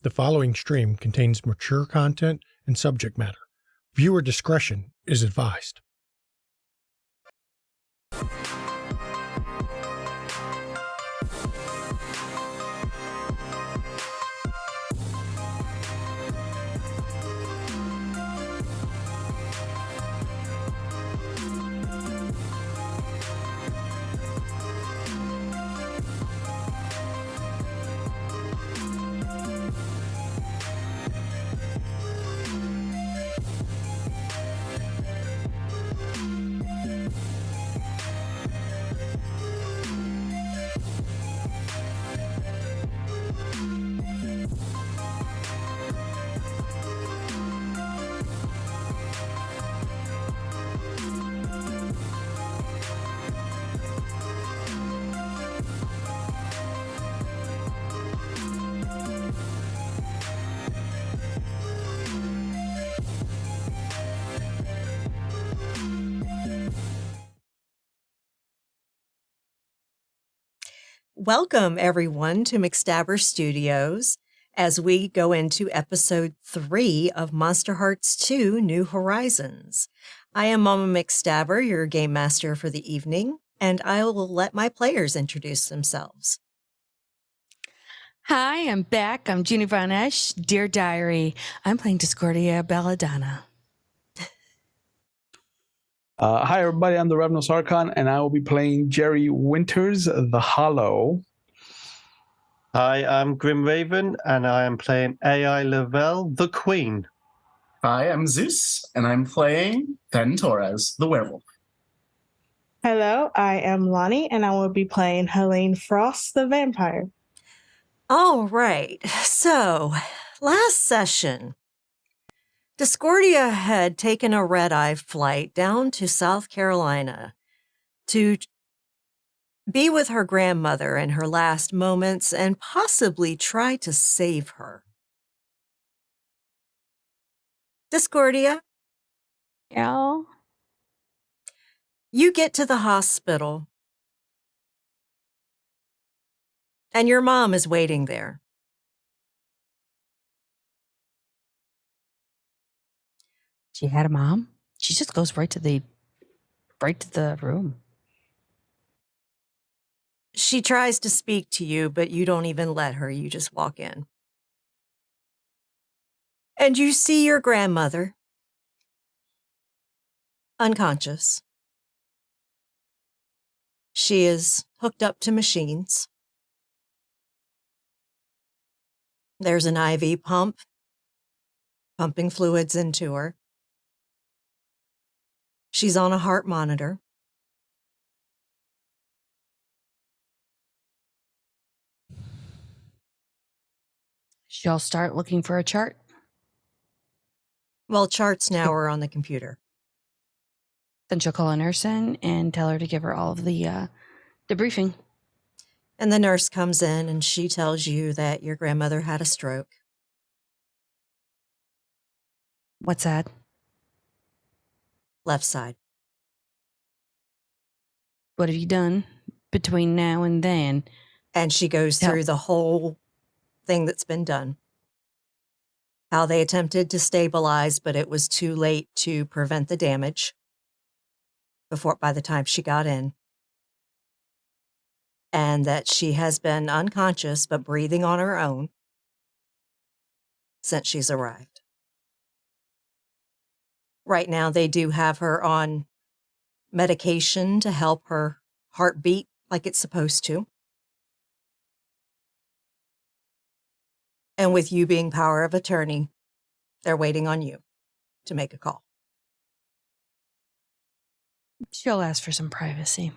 The following stream contains mature content and subject matter. Viewer discretion is advised. Welcome, everyone, to McStabber Studios as we go into episode 3 of Monsterhearts 2 New Horizons. I am Mama McStabber, your game master for the evening, and I will let my players introduce themselves. Hi, I'm back. I'm Jeannie Von Esch, Dear Diary. I'm playing Discordia Belladonna. Hi, everybody. I'm the Ravnos Archon, and I will be playing Jerry Winters, the Hollow. Hi, I'm Grim Raven, and I am playing AI Lavelle, the Queen. Hi, I'm Zeus, and I'm playing Ben Torres, the Werewolf. Hello, I am Lonnie, and I will be playing Helene Frost, the Vampire. All right, so last session, Discordia had taken a red-eye flight down to South Carolina to be with her grandmother in her last moments and possibly try to save her. Discordia, Yeah. you get to the hospital, and your mom is waiting there. She had a mom. She just goes right to the room. She tries to speak to you, but you don't even let her. You just walk in. And you see your grandmother, unconscious. She is hooked up to machines. There's an IV pump, pumping fluids into her. She's on a heart monitor. She'll start looking for a chart. Well, charts now are on the computer. Then she'll call a nurse in and tell her to give her all of the debriefing. And the nurse comes in and she tells you that your grandmother had a stroke. What's that? Left side. What have you done between now and then? And she goes through the whole thing that's been done. How they attempted to stabilize, but it was too late to prevent the damage by the time she got in. And that she has been unconscious but breathing on her own since she's arrived. Right now, they do have her on medication to help her heart beat like it's supposed to. And with you being power of attorney, they're waiting on you to make a call. She'll ask for some privacy.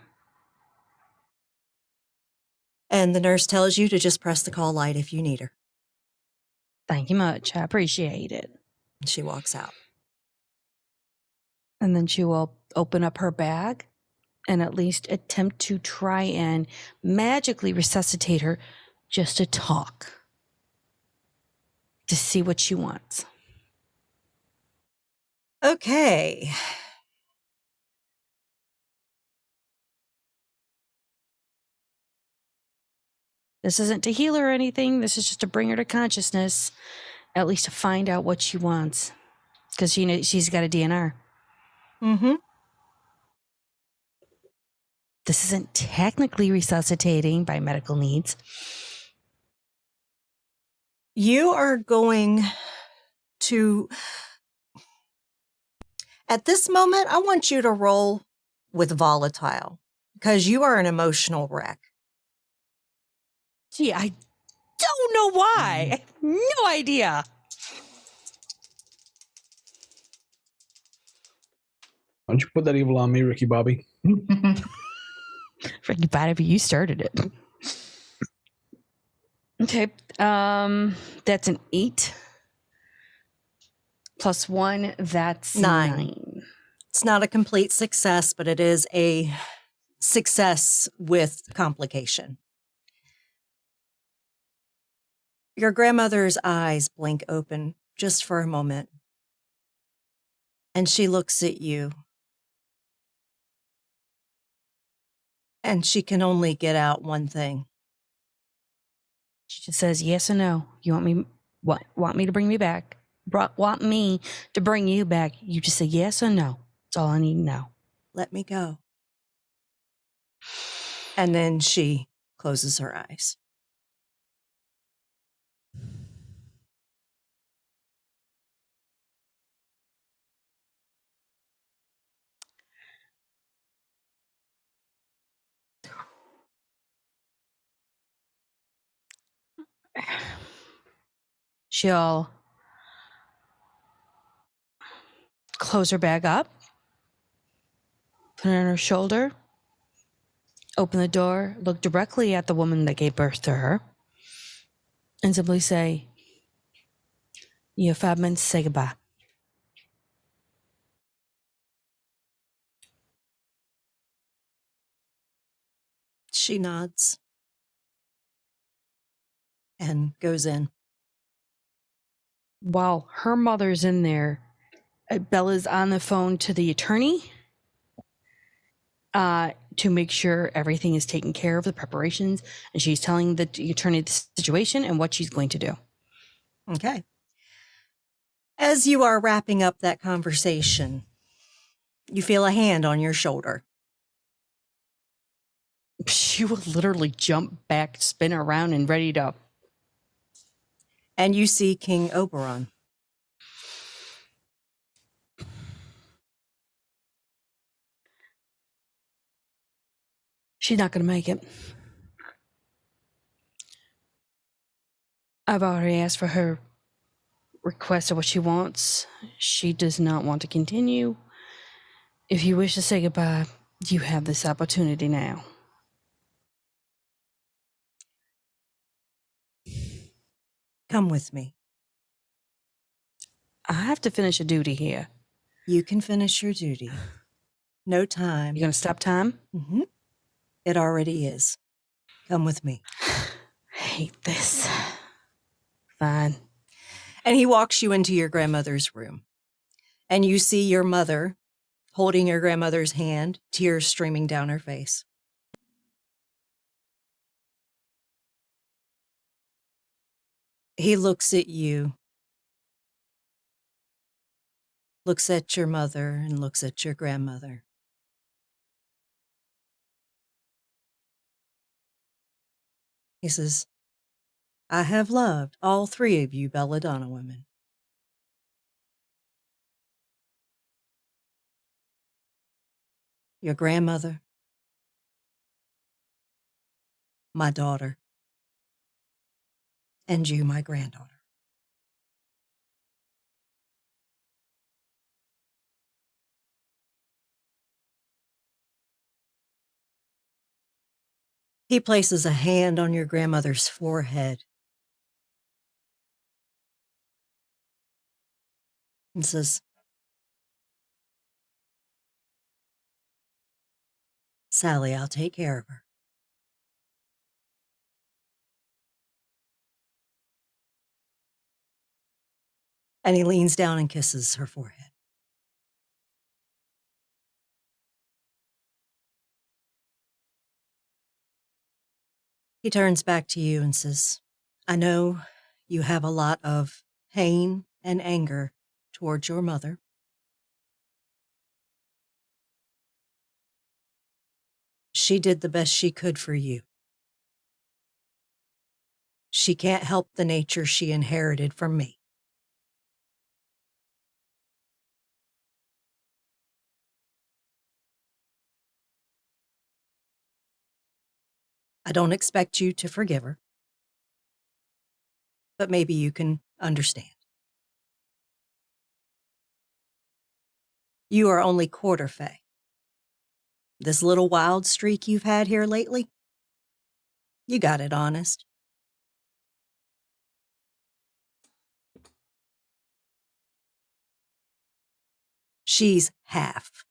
And the nurse tells you to just press the call light if you need her. Thank you much. I appreciate it. And she walks out. And then she will open up her bag and at least attempt to try and magically resuscitate her just to talk. To see what she wants. Okay. This isn't to heal her or anything. This is just to bring her to consciousness, at least to find out what she wants. Because she's got a DNR. Mm-hmm. This isn't technically resuscitating by medical needs. You are going to... At this moment, I want you to roll with volatile because you are an emotional wreck. Gee, I don't know why. I have no idea. Why don't you put that evil on me, Ricky Bobby? Ricky Bobby, you started it. Okay, that's an 8. Plus 1, that's 9. It's not a complete success, but it is a success with complication. Your grandmother's eyes blink open just for a moment, and she looks at you, and she can only get out one thing. She just says yes or no. You want me to bring me back? Want me to bring you back? You just say yes or no. That's all I need to know. Let me go. And then she closes her eyes. She'll close her bag up, put it on her shoulder, open the door, look directly at the woman that gave birth to her, and simply say, "You have 5 minutes to say goodbye." She nods and goes in. While her mother's in there, Bella's on the phone to the attorney to make sure everything is taken care of, the preparations, and she's telling the attorney the situation and what she's going to do. Okay. As you are wrapping up that conversation, you feel a hand on your shoulder. She will literally jump back, spin around, and ready to... And you see King Oberon. She's not going to make it. I've already asked for her request of what she wants. She does not want to continue. If you wish to say goodbye, you have this opportunity now. Come with me. I have to finish a duty here. You can finish your duty. No time. You going to stop time? Mm-hmm. It already is. Come with me. I hate this. Fine. And he walks you into your grandmother's room. And you see your mother holding your grandmother's hand, tears streaming down her face. He looks at you, looks at your mother, and looks at your grandmother. He says, "I have loved all 3 of you belladonna women. Your grandmother, my daughter, and you, my granddaughter." He places a hand on your grandmother's forehead and says, "Sally, I'll take care of her." And he leans down and kisses her forehead. He He turns back to you and says, I know you have a lot of pain and anger towards your mother. She did the best she could for you. She can't help the nature she inherited from me. I don't expect you to forgive her, but maybe you can understand. You are only quarter Fae. This little wild streak you've had here lately, you got it honest. She's half.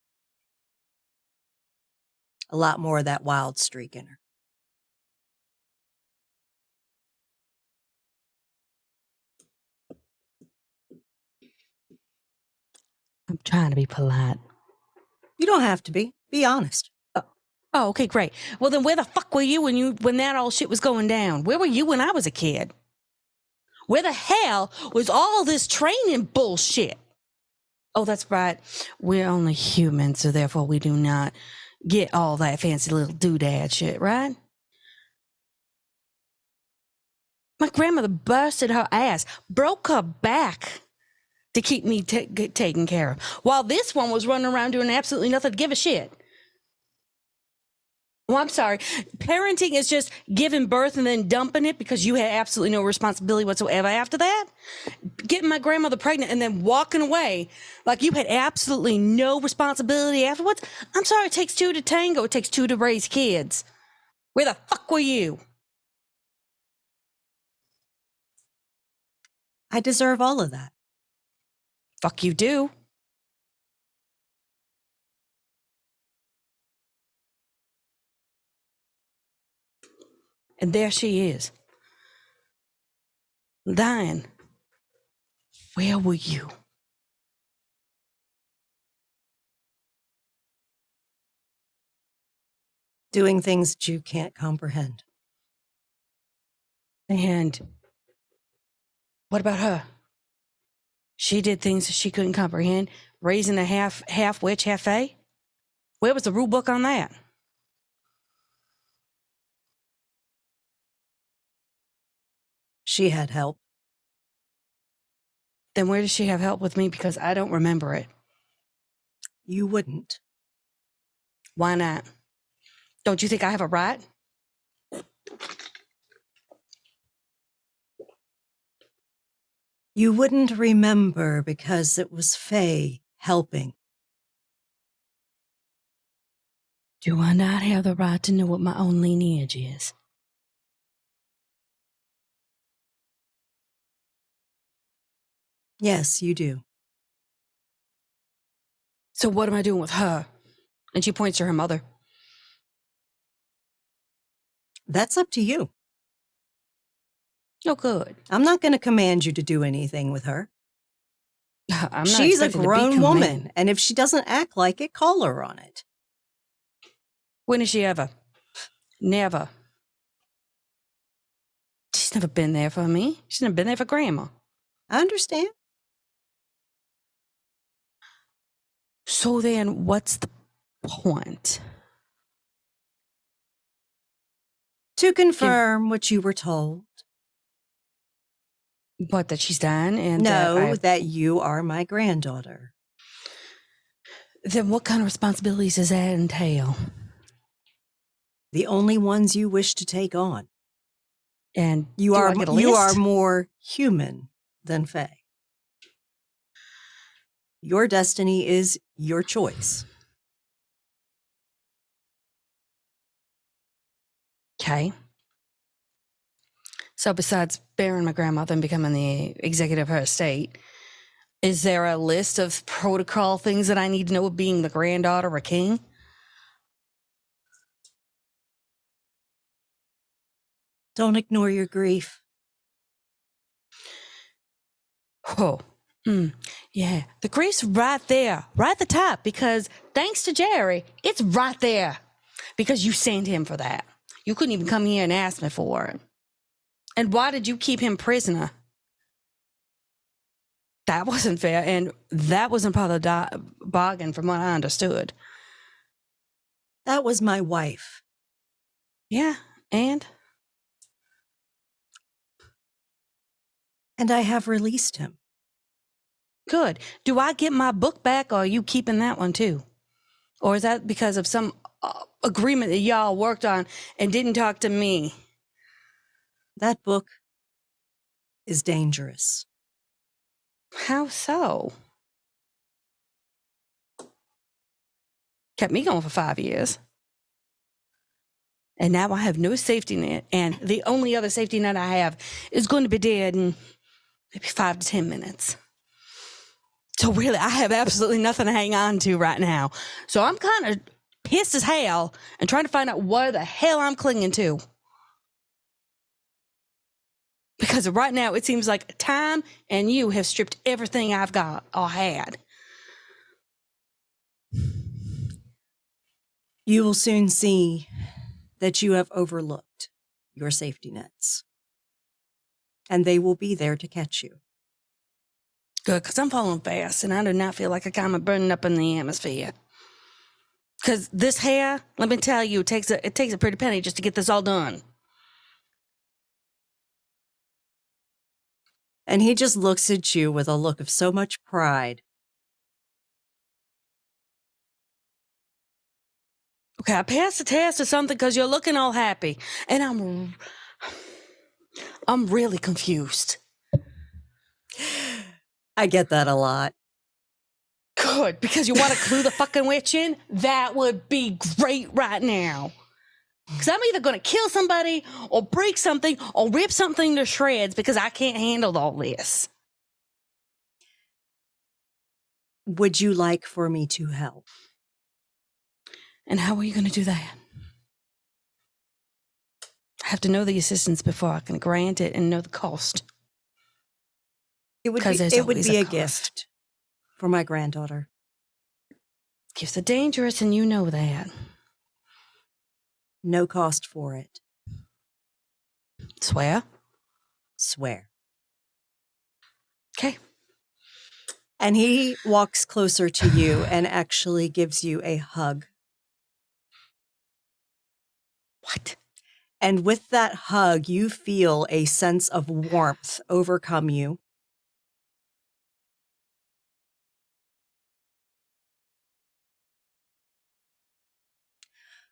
A lot more of that wild streak in her. I'm trying to be polite. You don't have to be. Be honest. Oh, okay, great. Well, then where the fuck were you when that all shit was going down? Where were you when I was a kid? Where the hell was all this training bullshit? Oh, that's right. We're only human, so therefore we do not get all that fancy little doodad shit, right? My grandmother busted her ass, broke her back to keep me taken care of, while this one was running around doing absolutely nothing to give a shit. Well, I'm sorry. Parenting is just giving birth and then dumping it because you had absolutely no responsibility whatsoever after that. Getting my grandmother pregnant and then walking away like you had absolutely no responsibility afterwards. I'm sorry, it takes two to tango. It takes two to raise kids. Where the fuck were you? I deserve all of that. Fuck you do. And there she is. Dying. Where were you? Doing things that you can't comprehend. And what about her? She did things that she couldn't comprehend, raising a half witch, half fae. Where was the rule book on that? She had help. Then where does she have help with me? Because I don't remember it. You wouldn't. Why not? Don't you think I have a right? You wouldn't remember because it was Faye helping. Do I not have the right to know what my own lineage is? Yes, you do. So what am I doing with her? And she points to her mother. That's up to you. Oh, good. I'm not going to command you to do anything with her. I'm not She's a expected to be grown woman, commanded. and if she doesn't act like it, call her on it. When has she ever? Never. She's never been there for me. She's never been there for Grandma. I understand. So then what's the point? To confirm what you were told. What, that she's done? And No, that you are my granddaughter. Then what kind of responsibilities does that entail? The only ones you wish to take on. And You do are I get a you are list? more human than Faye. Your destiny is your choice. Okay. So besides burying my grandmother and becoming the executive of her estate, is there a list of protocol things that I need to know of being the granddaughter of a king? Don't ignore your grief. Oh, yeah. The grief's right there, right at the top, because thanks to Jerry, it's right there. Because you sent him for that. You couldn't even come here and ask me for it. And why did you keep him prisoner? That wasn't fair, and that wasn't part of the bargain from what I understood. That was my wife. Yeah, and? And I have released him. Good. Do I get my book back, or are you keeping that one too? Or is that because of some agreement that y'all worked on and didn't talk to me? That book is dangerous. How so? Kept me going for 5 years. And now I have no safety net. And the only other safety net I have is going to be dead in maybe 5 to 10 minutes. So really, I have absolutely nothing to hang on to right now. So I'm kind of pissed as hell and trying to find out what the hell I'm clinging to. Because right now, it seems like time and you have stripped everything I've got or had. You will soon see that you have overlooked your safety nets. And they will be there to catch you. Good, because I'm falling fast, and I do not feel like I'm kind of burning up in the atmosphere. Because this hair, let me tell you, it takes a pretty penny just to get this all done. And he just looks at you with a look of so much pride. Okay, I passed the test or something because you're looking all happy. And I'm really confused. I get that a lot. Good, because you want to clue the fucking witch in? That would be great right now. Because I'm either going to kill somebody or break something or rip something to shreds because I can't handle all this. Would you like for me to help? And how are you going to do that? I have to know the assistance before I can grant it and know the cost. It would Because be a gift for my granddaughter. Gifts are dangerous, and you know that. No cost for it. Swear? Swear. Okay. And he walks closer to you and actually gives you a hug. What? And with that hug, you feel a sense of warmth overcome you.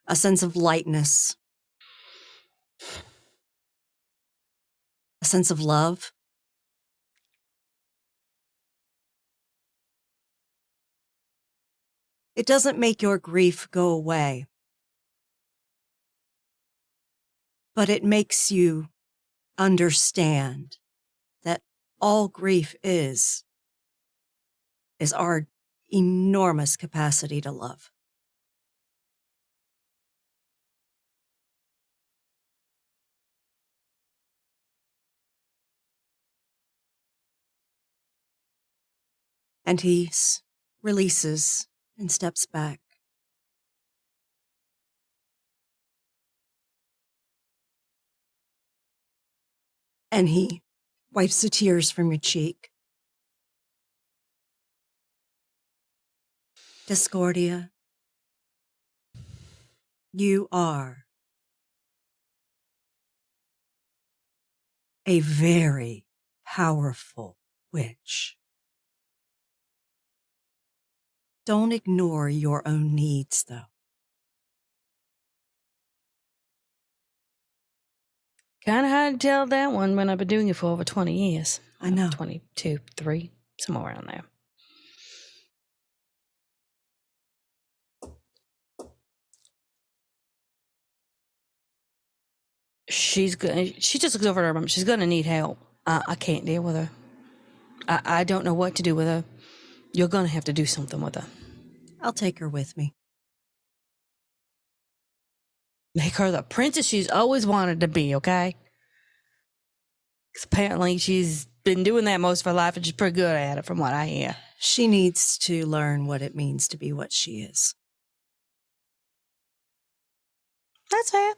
A sense of lightness. A sense of love. It doesn't make your grief go away, but it makes you understand that all grief is our enormous capacity to love. And he releases and steps back. And he wipes the tears from your cheek. Discordia, you are a very powerful witch. Don't ignore your own needs, though. Kind of hard to tell that one when I've been doing it for over 20 years. I know. 22, 3, somewhere around there. She just looks over at her mom. She's going to need help. I can't deal with her. I don't know what to do with her. You're going to have to do something with her. I'll take her with me. Make her the princess she's always wanted to be, okay? Because apparently she's been doing that most of her life and she's pretty good at it from what I hear. She needs to learn what it means to be what she is. That's fair.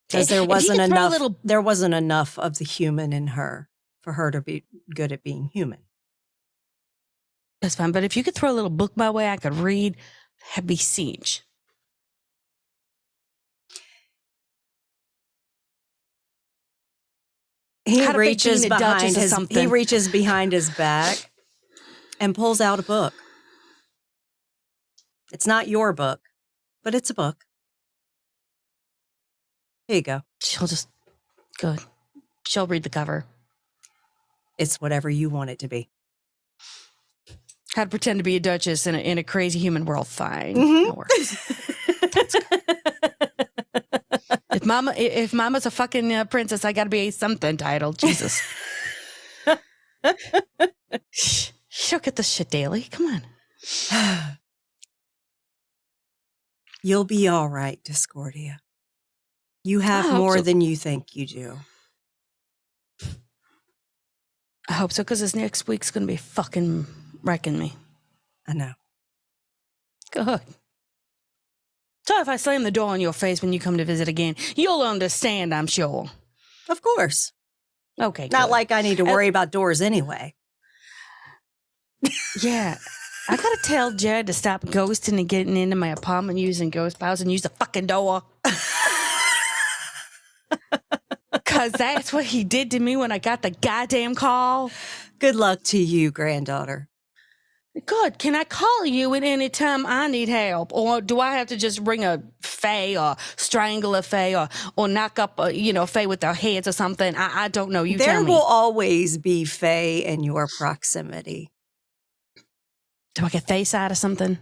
Because If you could throw a little- there wasn't enough of the human in her for her to be good at being human. That's fine. But if you could throw a little book my way, I could read. Heavy siege. He How to fake reaches being a behind duchess or his something. he reaches behind his back and pulls out a book. It's not your book, but it's a book. Here you go. She'll just go. She'll read the cover. It's whatever you want it to be. How to pretend to be a duchess in a crazy human world. Fine. Mhm. That works. If Mama's a fucking princess, I got to be something titled. Jesus. You don't get this shit daily. Come on. You'll be all right, Discordia. You have I hope more so. than you think you do. I hope so, because this next week's going to be fucking wrecking me. I know. Good. So if I slam the door in your face when you come to visit again, you'll understand, I'm sure. Of course. Okay, Not good. like I need to worry about doors anyway. Yeah. I gotta tell Jared to stop ghosting and getting into my apartment using ghost powers and use the fucking door. Because that's what he did to me when I got the goddamn call. Good luck to you, granddaughter. Good. Can I call you at any time I need help? Or do I have to just bring a fae or strangle a fae or knock up a fae with their heads or something? I don't know. You There tell me. will always be fae in your proximity. Do I get face out of something?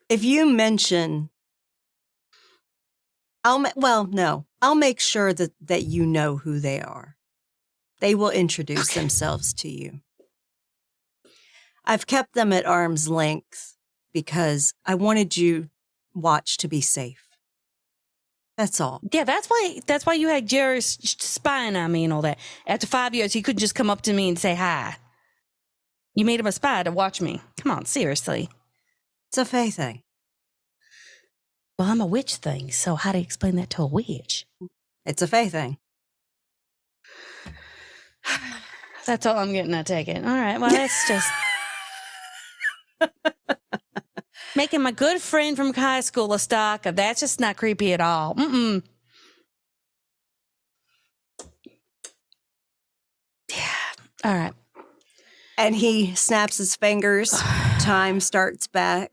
If you mention, I'll make sure that you know who they are. They will introduce themselves to you. I've kept them at arm's length because I wanted you watch to be safe. That's all. Yeah, that's why you had Jerry spying on me and all that. After 5 years, he couldn't just come up to me and say hi. You made him a spy to watch me. Come on, seriously. It's a fae thing. Well, I'm a witch thing, so how do you explain that to a witch? It's a fae thing. That's all I'm getting, I take it. All right, well, that's just... making my good friend from high school a stalker. That's just not creepy at all. Mm-mm. Yeah, all right. And he snaps his fingers. Time starts back.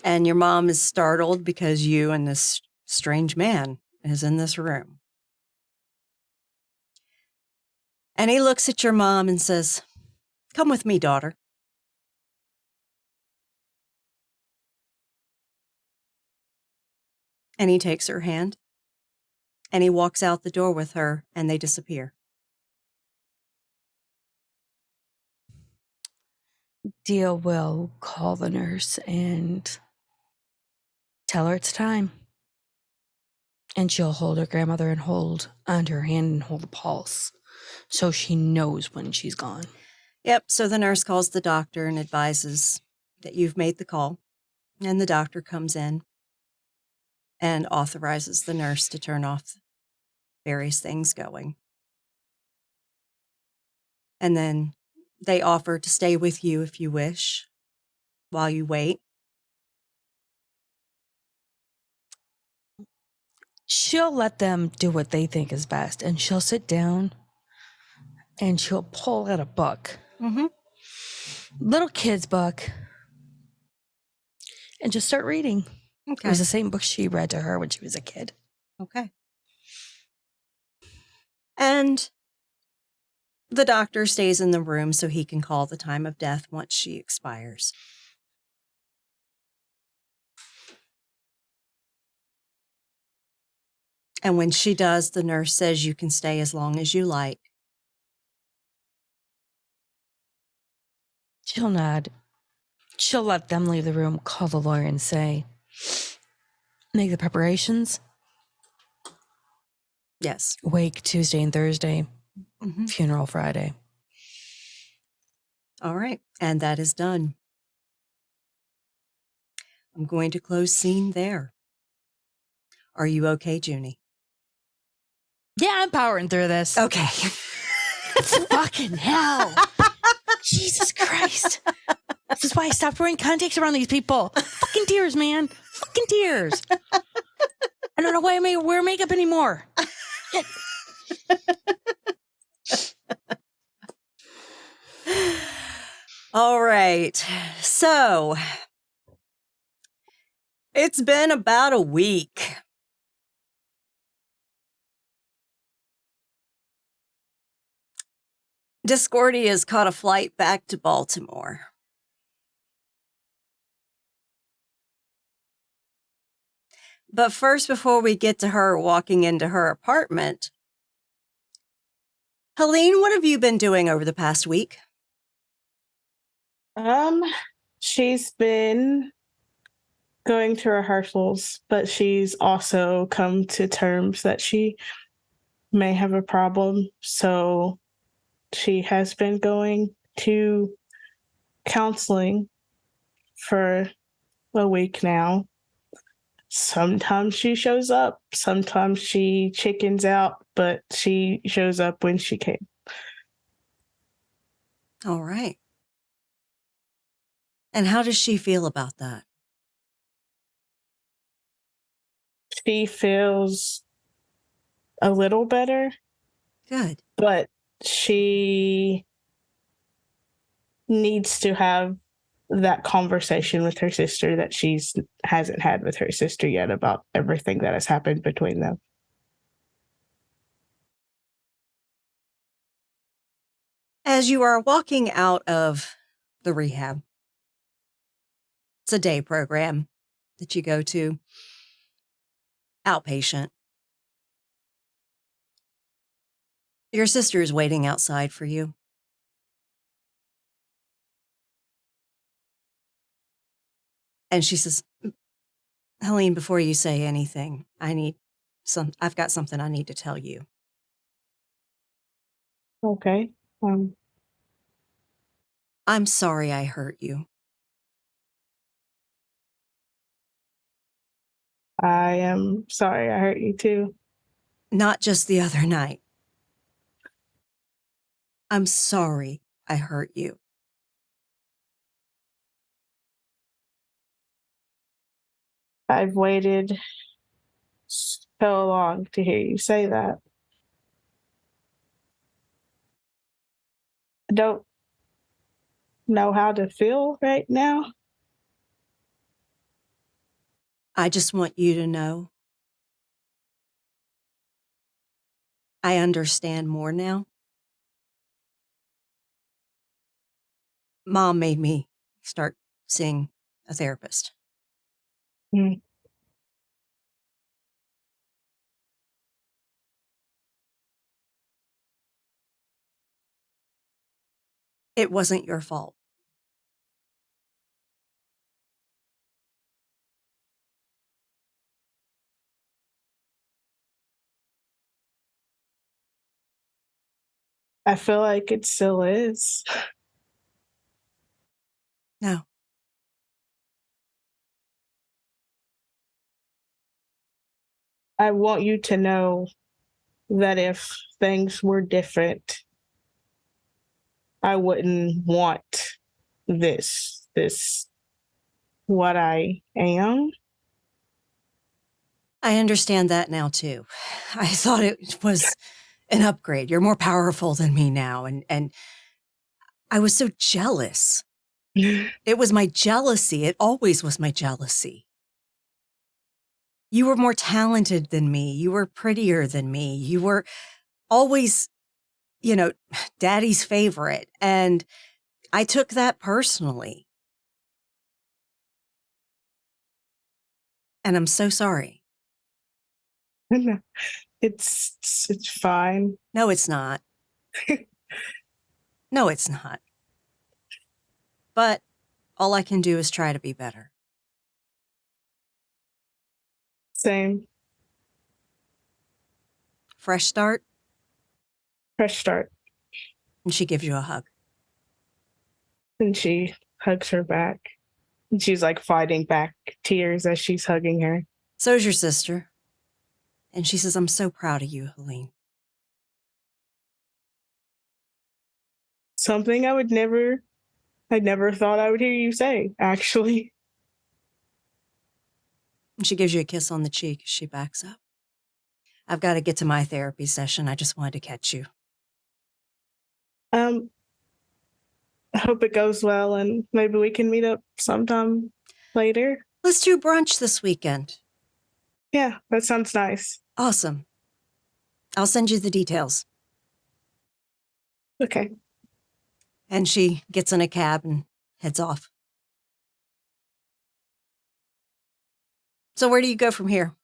And your mom is startled because you and this strange man is in this room. And he looks at your mom and says, "Come with me, daughter." And he takes her hand and he walks out the door with her and they disappear. Dia will call the nurse and tell her it's time. And she'll hold her grandmother and hold onto her hand and hold the pulse so she knows when she's gone. Yep, so the nurse calls the doctor and advises that you've made the call. And the doctor comes in and authorizes the nurse to turn off various things going. And then they offer to stay with you if you wish while you wait. She'll let them do what they think is best, and she'll sit down and she'll pull out a book. Mm-hmm. Little kid's book. And just start reading. Okay. It was the same book she read to her when she was a kid. Okay. And the doctor stays in the room so he can call the time of death once she expires. And when she does, the nurse says you can stay as long as you like. She'll nod. She'll let them leave the room, call the lawyer and say, make the preparations. Yes. Wake Tuesday and Thursday. Mm-hmm. Funeral Friday. All right. And that is done. I'm going to close scene there. Are you okay, Junie? Yeah, I'm powering through this. Okay. Fucking hell. Jesus Christ. This is why I stopped wearing contacts around these people. Fucking tears, man. Fucking tears. I don't know why I wear makeup anymore. Shit. All right. So, it's been about a week. Discordia has caught a flight back to Baltimore. But first, before we get to her walking into her apartment, Helene, what have you been doing over the past week? She's been going to rehearsals, but she's also come to terms that she may have a problem. So she has been going to counseling for a week now. Sometimes she shows up, sometimes she chickens out, but she shows up when she can. All right. And how does she feel about that? She feels a little better, Good. but she needs to have that conversation with her sister that she's hasn't had with her sister yet about everything that has happened between them. As you are walking out of the rehab, it's a day program that you go to, outpatient. Your sister is waiting outside for you. And she says, Helene, before you say anything, I've got something I need to tell you. Okay. I'm sorry I hurt you. I am sorry I hurt you too. Not just the other night. I'm sorry I hurt you. I've waited so long to hear you say that. I don't know how to feel right now. I just want you to know I understand more now. Mom made me start seeing a therapist. Mm. It wasn't your fault. I feel like it still is. No. I want you to know that if things were different, I wouldn't want this what I am. I understand that now, too. I thought it was an upgrade. You're more powerful than me now. And I was so jealous. It was my jealousy. It always was my jealousy. You were more talented than me. You were prettier than me. You were always, daddy's favorite. And I took that personally. And I'm so sorry. It's fine. No, it's not. No, it's not. But all I can do is try to be better. Same. Fresh start. Fresh start. And she gives you a hug. And she hugs her back. And she's like fighting back tears as she's hugging her. So's your sister. And she says, I'm so proud of you, Helene. Something I never thought I would hear you say, actually. And she gives you a kiss on the cheek as she backs up. I've got to get to my therapy session. I just wanted to catch you. I hope it goes well and maybe we can meet up sometime later. Let's do brunch this weekend. Yeah, that sounds nice. Awesome. I'll send you the details. Okay. And she gets in a cab and heads off. So where do you go from here?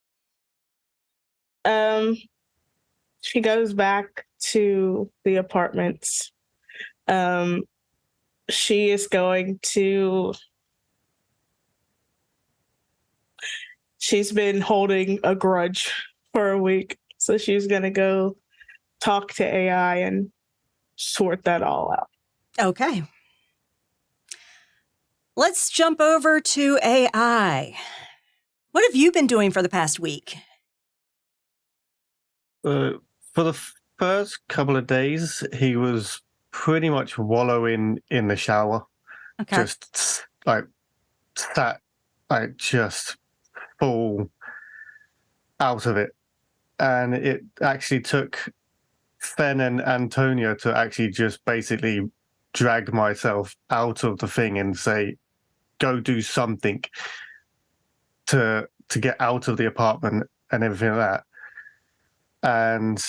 She goes back to the apartments. She is going to... She's been holding a grudge for a week, so she's going to go talk to AI and sort that all out. Okay. Let's jump over to AI. What have you been doing for the past week? For the first couple of days, he was pretty much wallowing in the shower. Okay. Just like sat, like just full out of it. And it actually took Fen and Antonia to actually just basically drag myself out of the thing and say, go do something to get out of the apartment and everything like that. And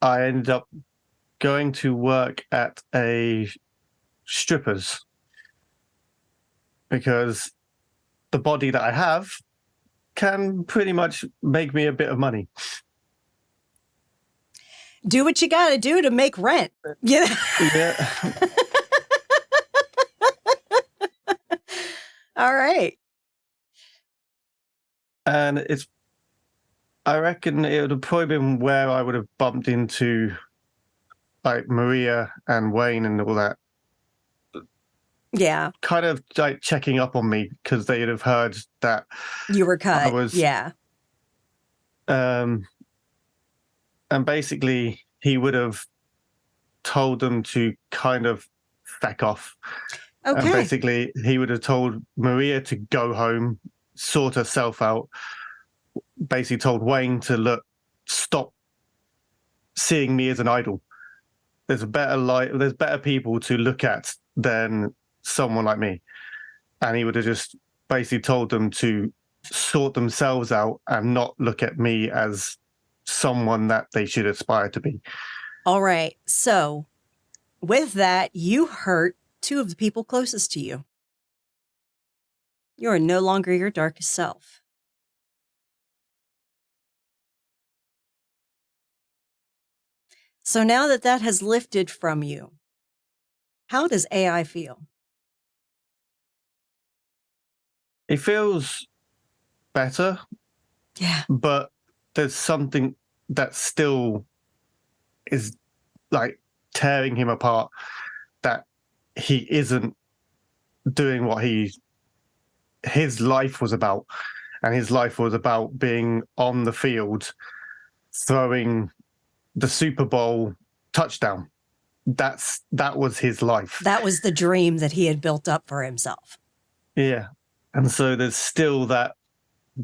I ended up going to work at a strippers because the body that I have can pretty much make me a bit of money. Do what you got to do to make rent. Yeah. All right. And I reckon it would have probably been where I would have bumped into like Maria and Wayne and all that. Yeah. Kind of like checking up on me because they'd have heard that You were cut. I was, yeah. And basically he would have told them to kind of feck off. Okay. And basically he would have told Maria to go home, sort herself out. Basically told Wayne to stop seeing me as an idol. There's better people to look at than someone like me. And he would have just basically told them to sort themselves out and not look at me as someone that they should aspire to be. All right. So with that, you hurt two of the people closest to you. You are no longer your darkest self. So now that has lifted from you, how does AI feel? It feels better. Yeah. But there's something that still is like tearing him apart, that he isn't doing what his life was about. And his life was about being on the field, throwing the Super Bowl touchdown. That was his life. That was the dream that he had built up for himself. Yeah. And so there's still that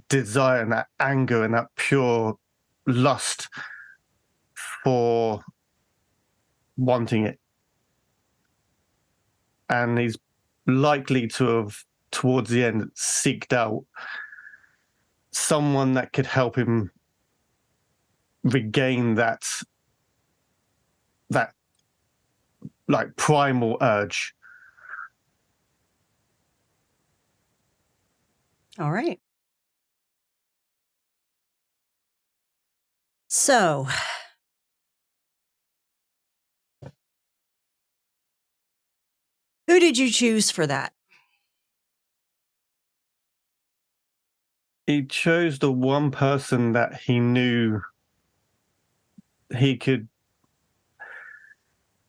desire and that anger and that pure lust for wanting it. And he's likely to have, towards the end, seeked out someone that could help him regain that like primal urge. All right. So, who did you choose for that? He chose the one person that he knew he could,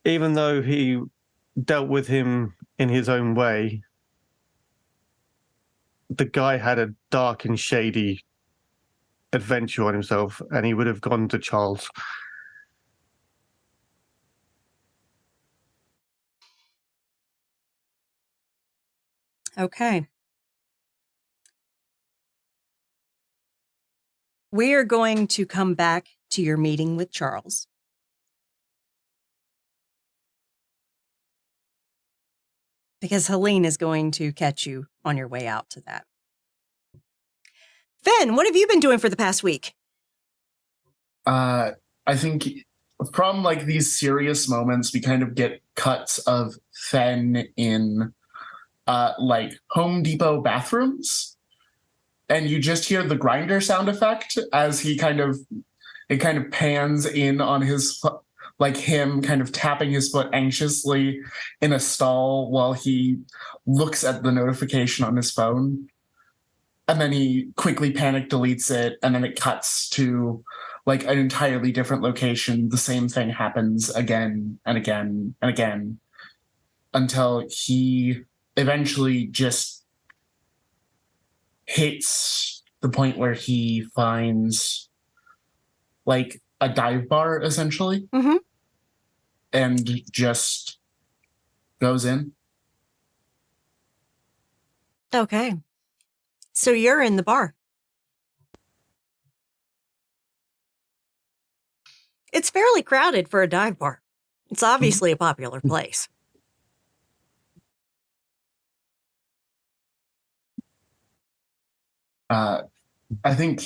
even though he dealt with him in his own way, the guy had a dark and shady adventure on himself, and he would have gone to Charles. Okay. We are going to come back to your meeting with Charles. Because Helene is going to catch you on your way out to that. Finn, what have you been doing for the past week? I think from like these serious moments, we kind of get cuts of Fen in like Home Depot bathrooms, and you just hear the grinder sound effect as it kind of pans in on his like him kind of tapping his foot anxiously in a stall while he looks at the notification on his phone. And then he quickly panic deletes it, and then it cuts to like an entirely different location. The same thing happens again and again and again until he eventually just hits the point where he finds like a dive bar, essentially, and just goes in. Okay. So you're in the bar. It's fairly crowded for a dive bar. It's obviously a popular place. I don't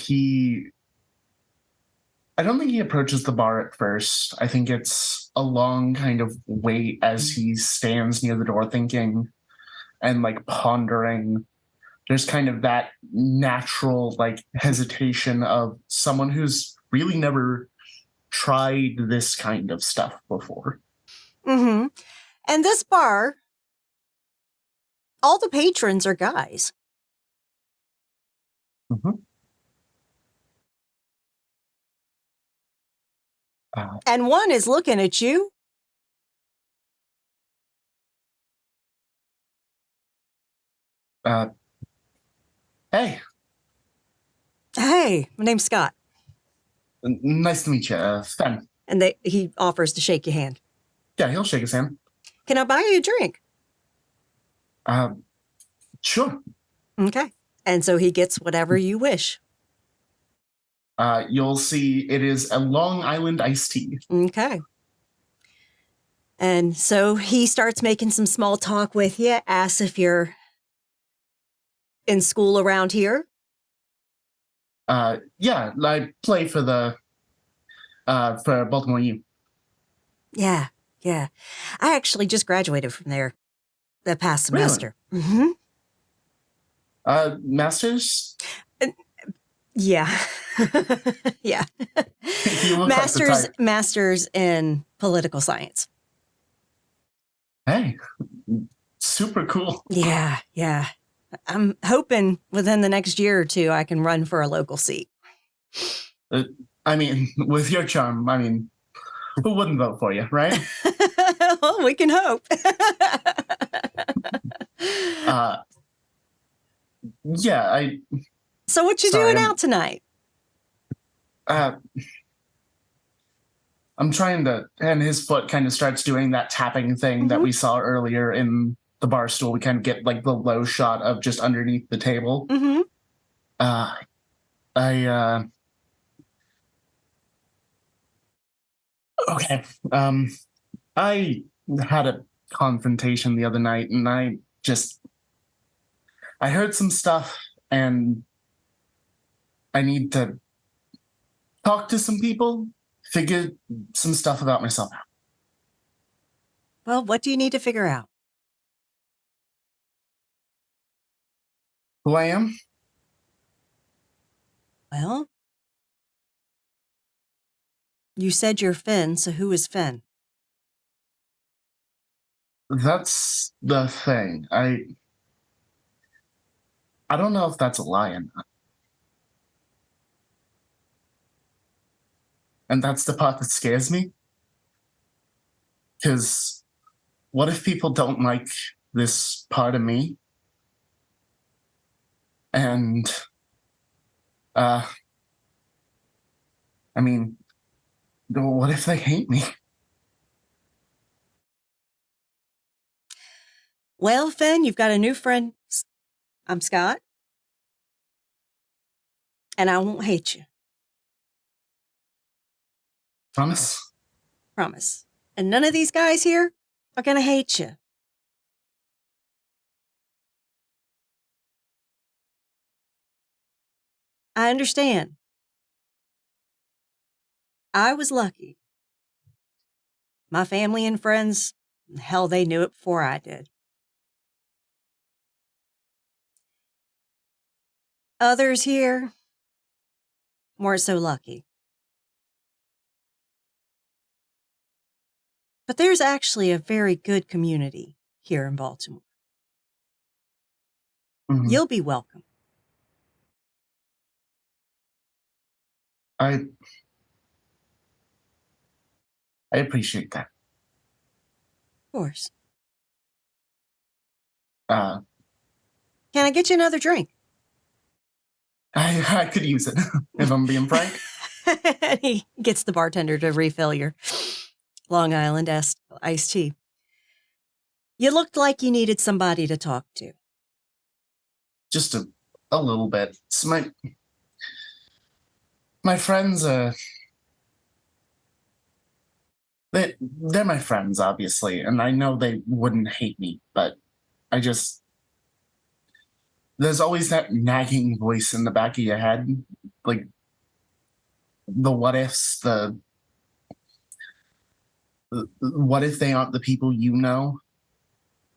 think he approaches the bar at first. I think it's a long kind of wait as he stands near the door thinking and like pondering. There's kind of that natural like hesitation of someone who's really never tried this kind of stuff before. And this bar, all the patrons are guys. And one is looking at you. Hey. Hey, my name's Scott. Nice to meet you, Fen. And he offers to shake your hand. Yeah, he'll shake his hand. Can I buy you a drink? Sure. Okay. And so he gets whatever you wish. You'll see it is a Long Island iced tea. Okay. And so he starts making some small talk with you, asks if you're in school around here. Yeah, I play for the for Baltimore U. Yeah. I actually just graduated from there the past semester. Really? Masters? Yeah. Yeah. You look like the type. Masters in political science. Hey, super cool. Yeah. I'm hoping within the next year or two I can run for a local seat. I mean, with your charm, I mean, who wouldn't vote for you, right? Well, we can hope. Yeah, So what you doing out tonight? I'm trying to, and his foot kind of starts doing that tapping thing that we saw earlier in the bar stool. We kind of get like the low shot of just underneath the table. Okay. I had a confrontation the other night, and I heard some stuff, and I need to talk to some people, figure some stuff about myself out. Well, what do you need to figure out? Who I am? Well, you said you're Finn, so who is Finn? That's the thing. I don't know if that's a lie or not. And that's the part that scares me. Because what if people don't like this part of me? And, I mean, what if they hate me? Well, Finn, you've got a new friend. I'm Scott. And I won't hate you. Promise? Promise. And none of these guys here are going to hate you. I understand. I was lucky. My family and friends, hell, they knew it before I did. Others here weren't so lucky. But there's actually a very good community here in Baltimore. Mhm. You'll be welcome. I appreciate that. Of course. Uh, Can I get you another drink? I could use it, if I'm being frank. He gets the bartender to refill your Long Island iced tea. You looked like you needed somebody to talk to. Just a little bit. It's my friends, they're my friends, obviously, and I know they wouldn't hate me, but there's always that nagging voice in the back of your head, like the what ifs, the what if they aren't the people you know?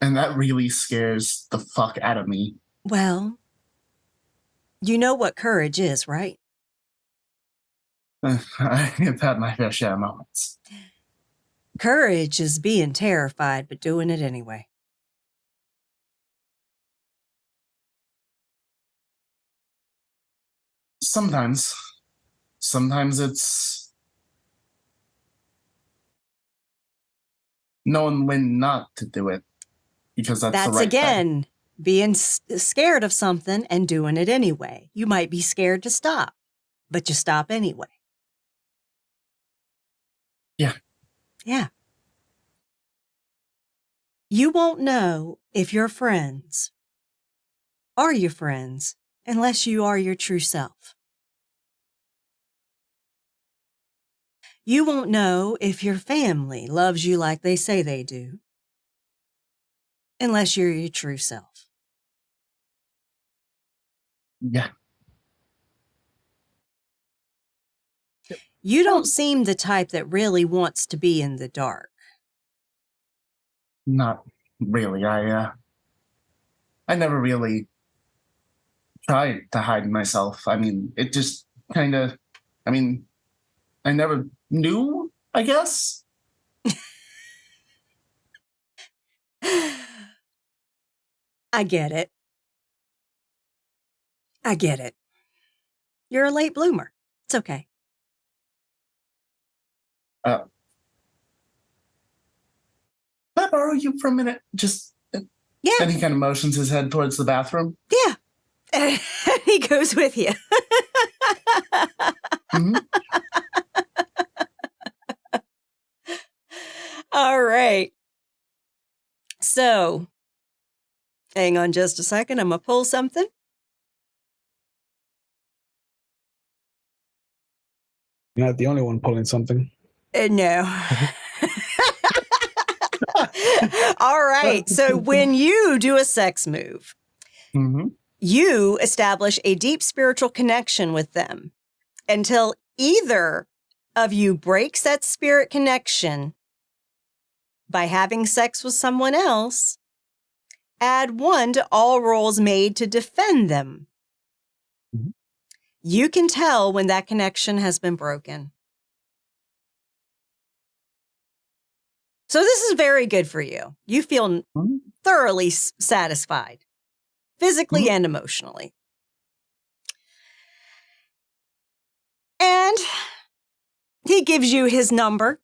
And that really scares the fuck out of me. Well, you know what courage is, right? I've had my fair share of moments. Courage is being terrified, but doing it anyway. Sometimes it's knowing when not to do it because that's the right thing. Again, being scared of something and doing it anyway. You might be scared to stop, but you stop anyway. Yeah. Yeah. You won't know if your friends are your friends unless you are your true self. You won't know if your family loves you like they say they do unless you're your true self. Yeah. You don't seem the type that really wants to be in the dark. Not really. I never really tried to hide myself. I mean, it just kind of, I never knew, I guess. I get it. I get it. You're a late bloomer. It's okay. Can I borrow you for a minute? Just, Yeah. and he kind of motions his head towards the bathroom. Yeah. And he goes with you. Mhm. All right. So, hang on just a second. I'm going to pull something. You're not the only one pulling something. No. All right. So, when you do a sex move, Mhm. you establish a deep spiritual connection with them until either of you breaks that spirit connection by having sex with someone else. Add 1 to all rolls made to defend them. Mhm. You can tell when that connection has been broken. So this is very good for you. You feel Mhm. thoroughly satisfied, physically Mhm. and emotionally. And he gives you his number.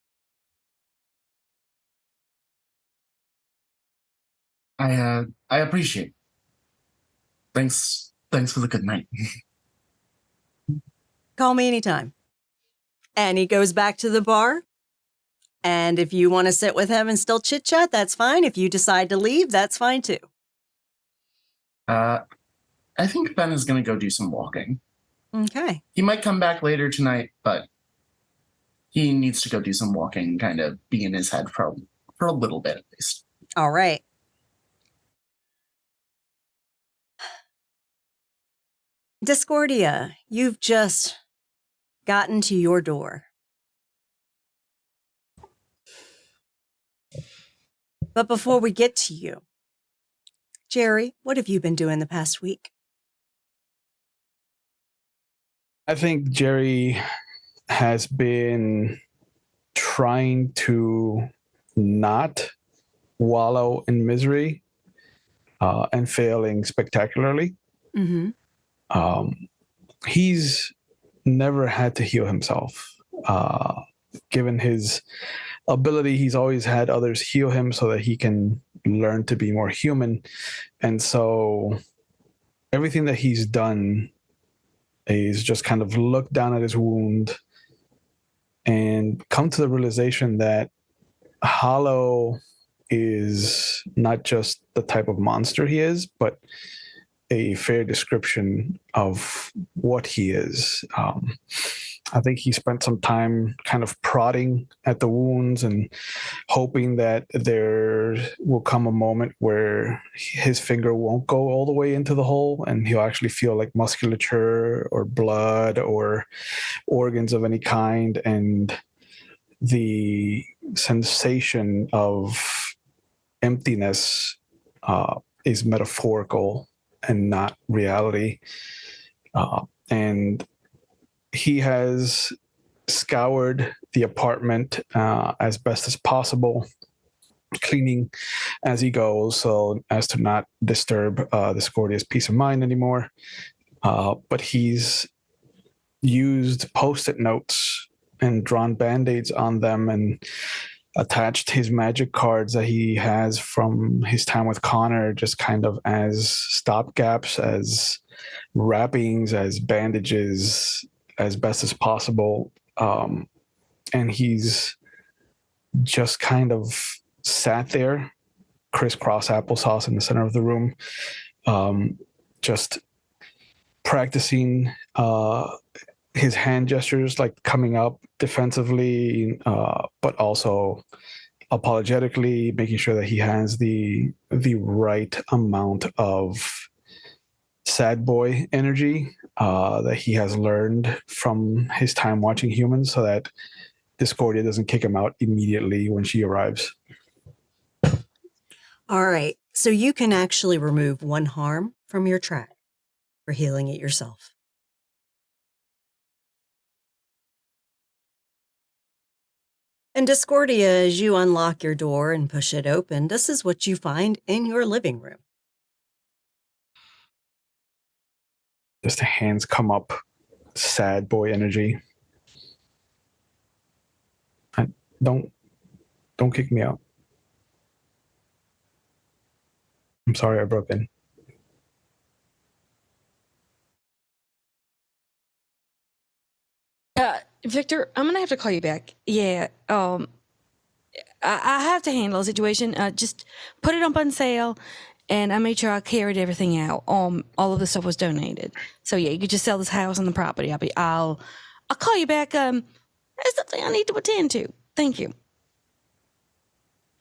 I appreciate it. Thanks Thanks for the good night. Call me anytime. And he goes back to the bar. And if you want to sit with him and still chit chat, that's fine. If you decide to leave, that's fine too. I think Ben is going to go do some walking. Okay. He might come back later tonight, but he needs to go do some walking, kind of be in his head for a little bit at least. All right. Discordia, you've just gotten to your door. But before we get to you, Jerry, what have you been doing the past week? I think Jerry has been trying to not wallow in misery and failing spectacularly. Mm-hmm. He's never had to heal himself. Given his ability, he's always had others heal him so that he can learn to be more human. And so everything that he's done is just kind of look down at his wound and come to the realization that Hollow is not just the type of monster he is, but a fair description of what he is. I think he spent some time kind of prodding at the wounds and hoping that there will come a moment where his finger won't go all the way into the hole and he'll actually feel like musculature or blood or organs of any kind. And the sensation of emptiness is metaphorical and not reality. And he has scoured the apartment as best as possible, cleaning as he goes so as to not disturb Discordia's peace of mind anymore. But he's used Post-it notes and drawn Band-Aids on them and attached his magic cards that he has from his time with Connor just kind of as stopgaps, as wrappings, as bandages, as best as possible. And he's just kind of sat there, crisscross applesauce in the center of the room, just practicing his hand gestures, like coming up defensively, but also apologetically, making sure that he has the right amount of sad boy energy that he has learned from his time watching humans, so that Discordia doesn't kick him out immediately when she arrives. All right. So you can actually remove one harm from your track for healing it yourself. And Discordia, as you unlock your door and push it open, this is what you find in your living room. Just the hands come up, sad boy energy. Don't kick me out. I'm sorry I broke in. Victor, I'm gonna have to call you back. Yeah, I have to handle the situation. Just put it up on sale, and I made sure I carried everything out. All of the stuff was donated. So yeah, you could just sell this house and the property. I'll call you back. There's something I need to attend to. Thank you.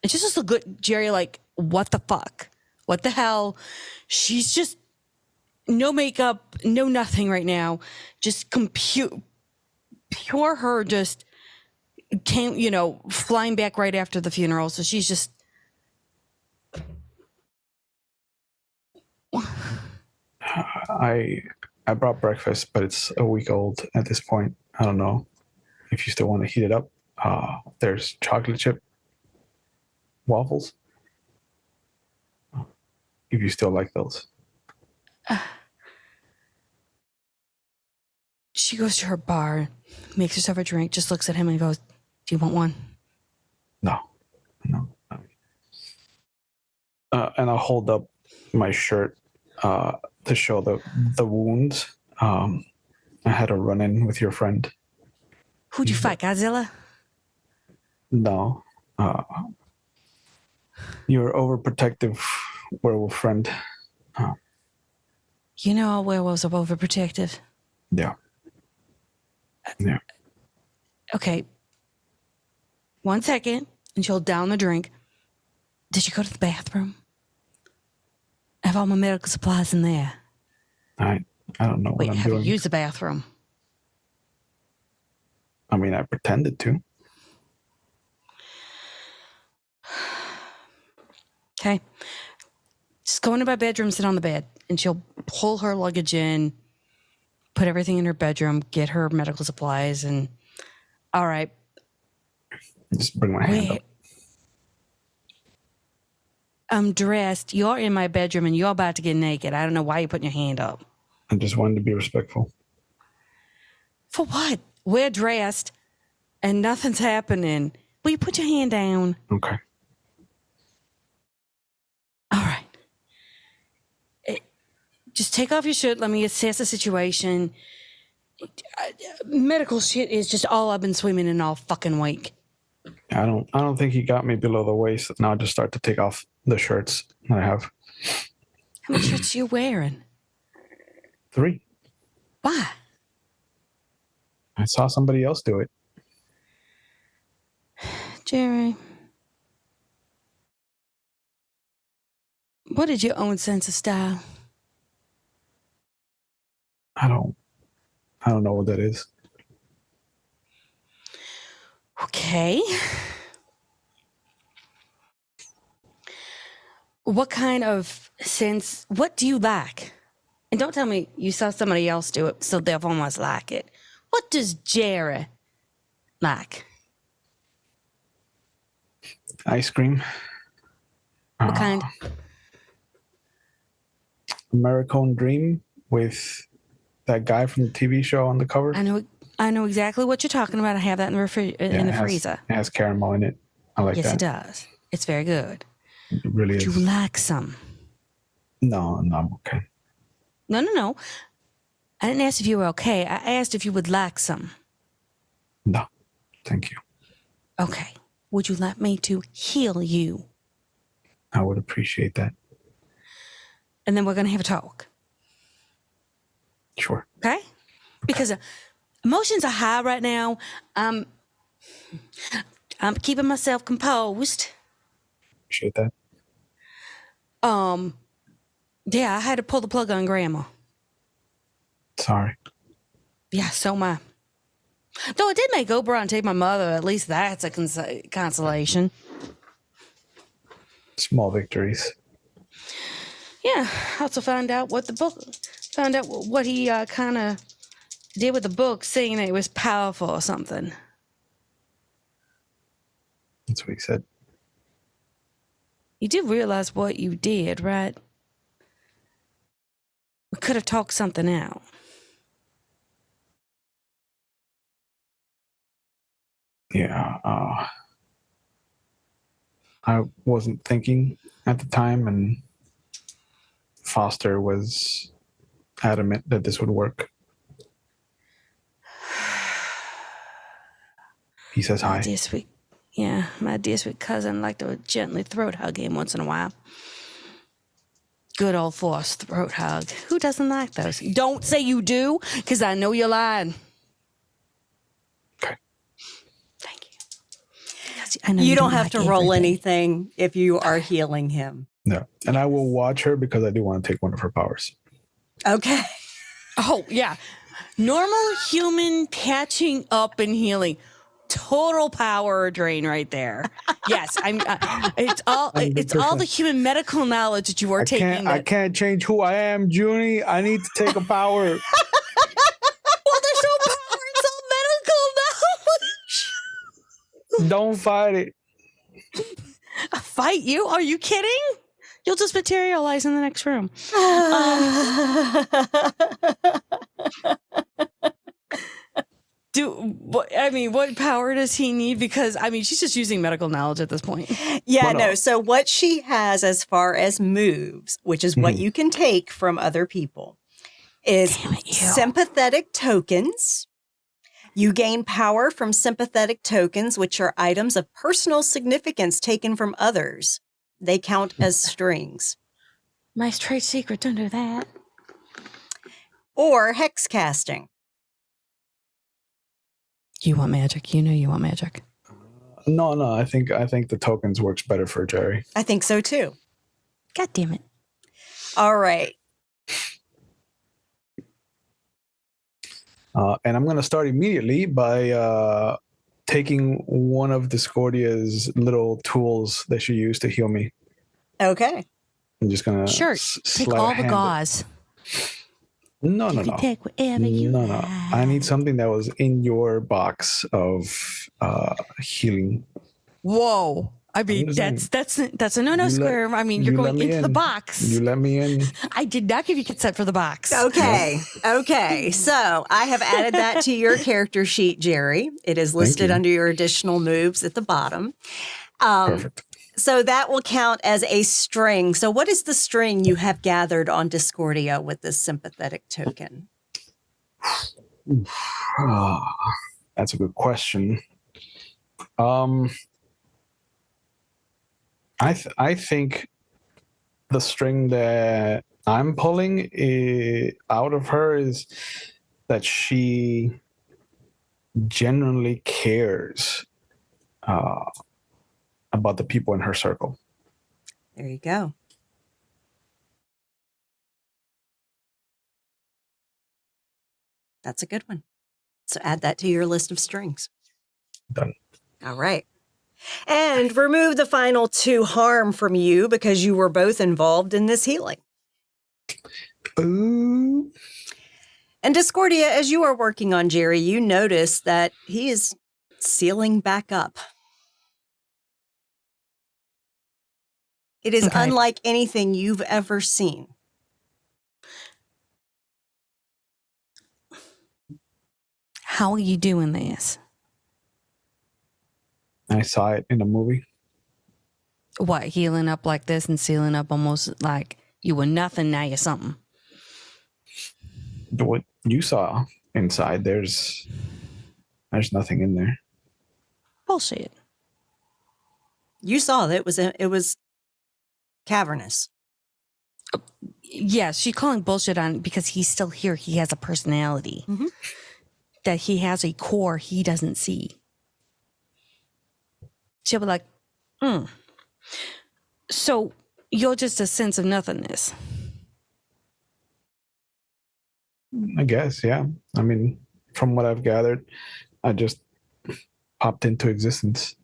It's just a good Jerry. Like, what the fuck? What the hell? She's just no makeup, no nothing right now. Just pure her just came, flying back right after the funeral. So she's just. I brought breakfast, but it's a week old at this point. I don't know if you still want to heat it up. There's chocolate chip waffles, if you still like those. She goes to her bar, makes herself a drink, just looks at him and goes, "Do you want one?" No. And I'll hold up my shirt to show the wounds. I had a run-in with your friend. Who'd you fight, Godzilla? No. Your overprotective werewolf friend. You know all werewolves are overprotective. Yeah. Yeah. Okay. 1 second, and she'll down the drink. Did you go to the bathroom? I have all my medical supplies in there. I don't know Wait, what I'm have doing. you used the bathroom? I mean, I pretended to. Okay. Just go into my bedroom, sit on the bed, and she'll pull her luggage in, put everything in her bedroom, get her medical supplies, and all right. Just bring my hand up. I'm dressed. You're in my bedroom and you're about to get naked. I don't know why you're putting your hand up. I just wanted to be respectful. For what? We're dressed and nothing's happening. Will you put your hand down? Okay. All right. Just take off your shirt. Let me assess the situation. Medical shit is just all I've been swimming in all fucking week. I don't think he got me below the waist. Now I'll just start to take off the shirts that I have. How many shirts are you wearing? 3. Why? I saw somebody else do it. Jerry. What is your own sense of style? I don't know what that is. Okay. What kind of sense, what do you like? And don't tell me you saw somebody else do it, so therefore must like it. What does Jerry like? Ice cream. What kind? American Dream with that guy from the TV show on the cover. I know exactly what you're talking about. I have that in the freezer. It has caramel in it. I like that. Yes, it does. It's very good. It really is. Would you like some? No, I'm okay. No. I didn't ask if you were okay. I asked if you would like some. No, thank you. Okay. Would you like me to heal you? I would appreciate that. And then we're going to have a talk. Sure. Okay? Because emotions are high right now. I'm keeping myself composed. Appreciate that. Yeah, I had to pull the plug on Grandma. Sorry. Yeah, so am I. Though I did make Oberon take my mother. At least that's a consolation. Small victories. Yeah, I also found out what he kind of did with the book, saying that it was powerful or something. That's what he said. You did realize what you did, right? We could have talked something out. Yeah. I wasn't thinking at the time, and Foster was adamant that this would work. He says hi. My dear sweet cousin liked to gently throat hug him once in a while. Good old forced throat hug. Who doesn't like those? Don't say you do, because I know you're lying. Okay. Thank you. I know You don't have like to roll everything. anything if you are healing him. No. And I will watch her because I do want to take one of her powers. Okay. Oh, yeah. Normal human patching up and healing. Total power drain right there. Yes, it's all the human medical knowledge that you are taking. I can't change who I am, Junie. I need to take a power. Well, there's no power. It's all medical knowledge. Don't fight it. Fight you? Are you kidding? You'll just materialize in the next room. What power does he need? Because, she's just using medical knowledge at this point. Yeah, Well, no. no. So what she has as far as moves, which is what you can take from other people, is Damn it, you. sympathetic tokens. You gain power from sympathetic tokens, which are items of personal significance taken from others. They count as strings. Nice trade secret, don't do that. Or hex casting. You want magic. You know you want magic. No. I think the tokens works better for Jerry. I think so too. God damn it. All right. And I'm going to start immediately by taking one of Discordia's little tools that she used to heal me. Okay. I'm just going to Sure. Take all the gauze. No. You can take whatever you No. like. I need something that was in your box of healing. Whoa. I'm just That's a no-no square. You're going into the box. You let me in. I did not give you consent for the box. Okay. Okay. So I have added that to your character sheet, Jerry. It is listed you. under your additional moves at the bottom. Perfect. So that will count as a string. So what is the string you have gathered on Discordia with this sympathetic token? That's a good question. I think the string that I'm pulling out of her is that she genuinely cares about the people in her circle. There you go. That's a good one. So add that to your list of strings. Done. All right. And remove the final 2 harm from you because you were both involved in this healing. Ooh. And Discordia, as you are working on Jerry, you notice that he is sealing back up. It is unlike anything you've ever seen. How are you doing this? I saw it in a movie. What, healing up like this and sealing up almost like you were nothing, now you're something? What you saw inside, there's nothing in there. Bullshit. You saw that it was cavernous. Yes, she's calling bullshit on because he's still here. He has a personality. Mm-hmm. That he has a core he doesn't see. She'll be like, So you're just a sense of nothingness. I guess, yeah. From what I've gathered, I just popped into existence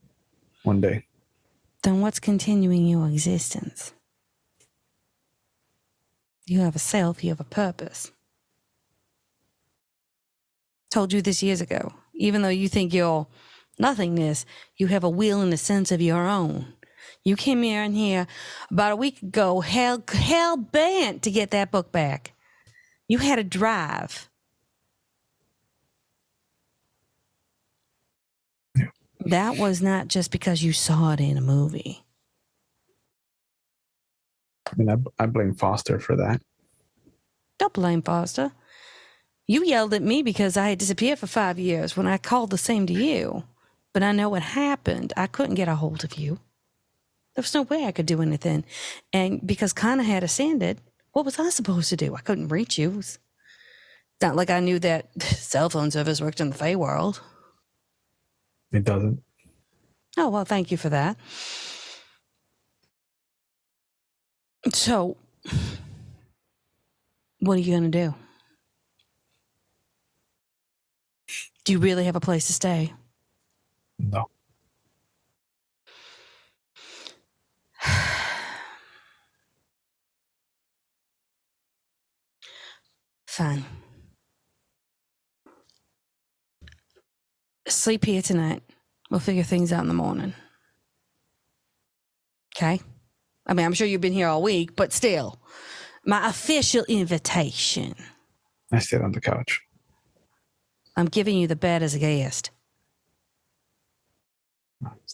one day. Then what's continuing your existence? You have a self, you have a purpose. Told you this years ago. Even though you think you're nothingness, you have a will and a sense of your own. You came in here about a week ago, hell bent to get that book back. You had a drive. Yeah. That was not just because you saw it in a movie. I blame Foster for that. Don't blame Foster. You yelled at me because I had disappeared for 5 years when I called the same to you. But I know what happened. I couldn't get a hold of you. There was no way I could do anything. And because Connor had ascended, what was I supposed to do? I couldn't reach you. It's not like I knew that cell phone service worked in the Fey world. It doesn't. Oh, well, thank you for that. So, what are you going to do? Do you really have a place to stay? No. Fine. Sleep here tonight. We'll figure things out in the morning. Okay? I'm sure you've been here all week, but still. My official invitation. I sit on the couch. I'm giving you the bed as a guest.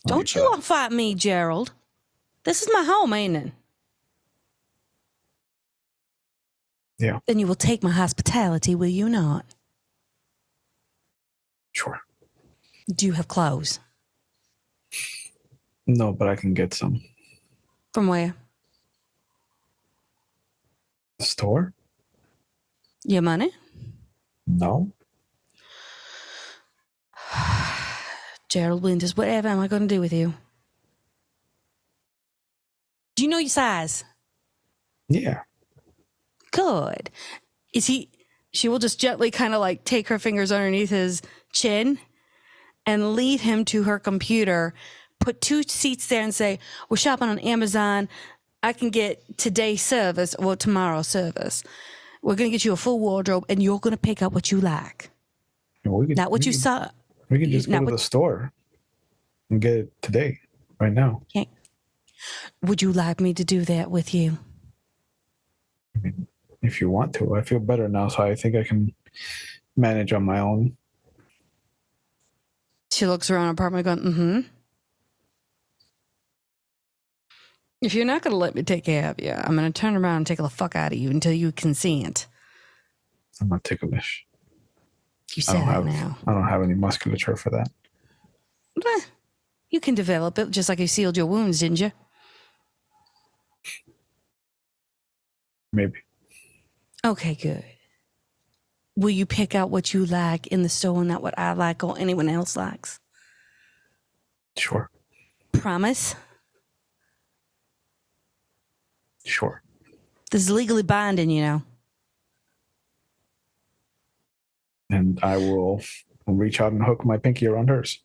Don't you that. all fight me, Gerald. This is my home, ain't it? Yeah. Then you will take my hospitality, will you not? Sure. Do you have clothes? No, but I can get some. From where? The store? Your money? No. Gerald Winters, whatever am I going to do with you? Do you know your size? Yeah. Good. She will just gently kind of like take her fingers underneath his chin and lead him to her computer, put 2 seats there and say, we're shopping on Amazon. I can get today's service or tomorrow's service. We're going to get you a full wardrobe and you're going to pick up what you like. Not what you saw. We can just go to the store and get it today, right now. Okay. Would you like me to do that with you? I mean, if you want to. I feel better now, so I think I can manage on my own. She looks around her apartment going, mm-hmm. If you're not going to let me take care of you, I'm going to turn around and take the fuck out of you until you consent. I'm not ticklish. You said that now. I don't have any musculature for that. Well, you can develop it just like you sealed your wounds, didn't you? Maybe. Okay, good. Will you pick out what you like in the store and not what I like or anyone else likes? Sure. Promise? Sure. This is legally binding, you know. And I will reach out and hook my pinky around hers.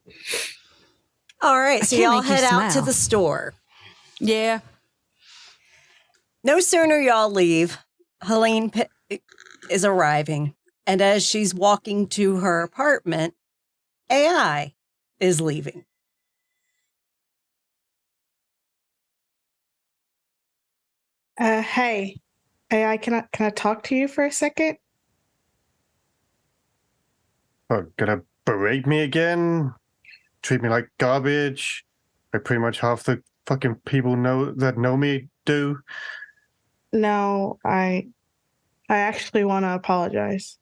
All right, so can't y'all make you head out to smile. the store. Yeah. No sooner y'all leave, Helene is arriving. And as she's walking to her apartment, AI is leaving. Hey, AI, can I talk to you for a second? Oh, gonna berate me again? Treat me like garbage? Like pretty much half the fucking people know me do? No, I actually want to apologize.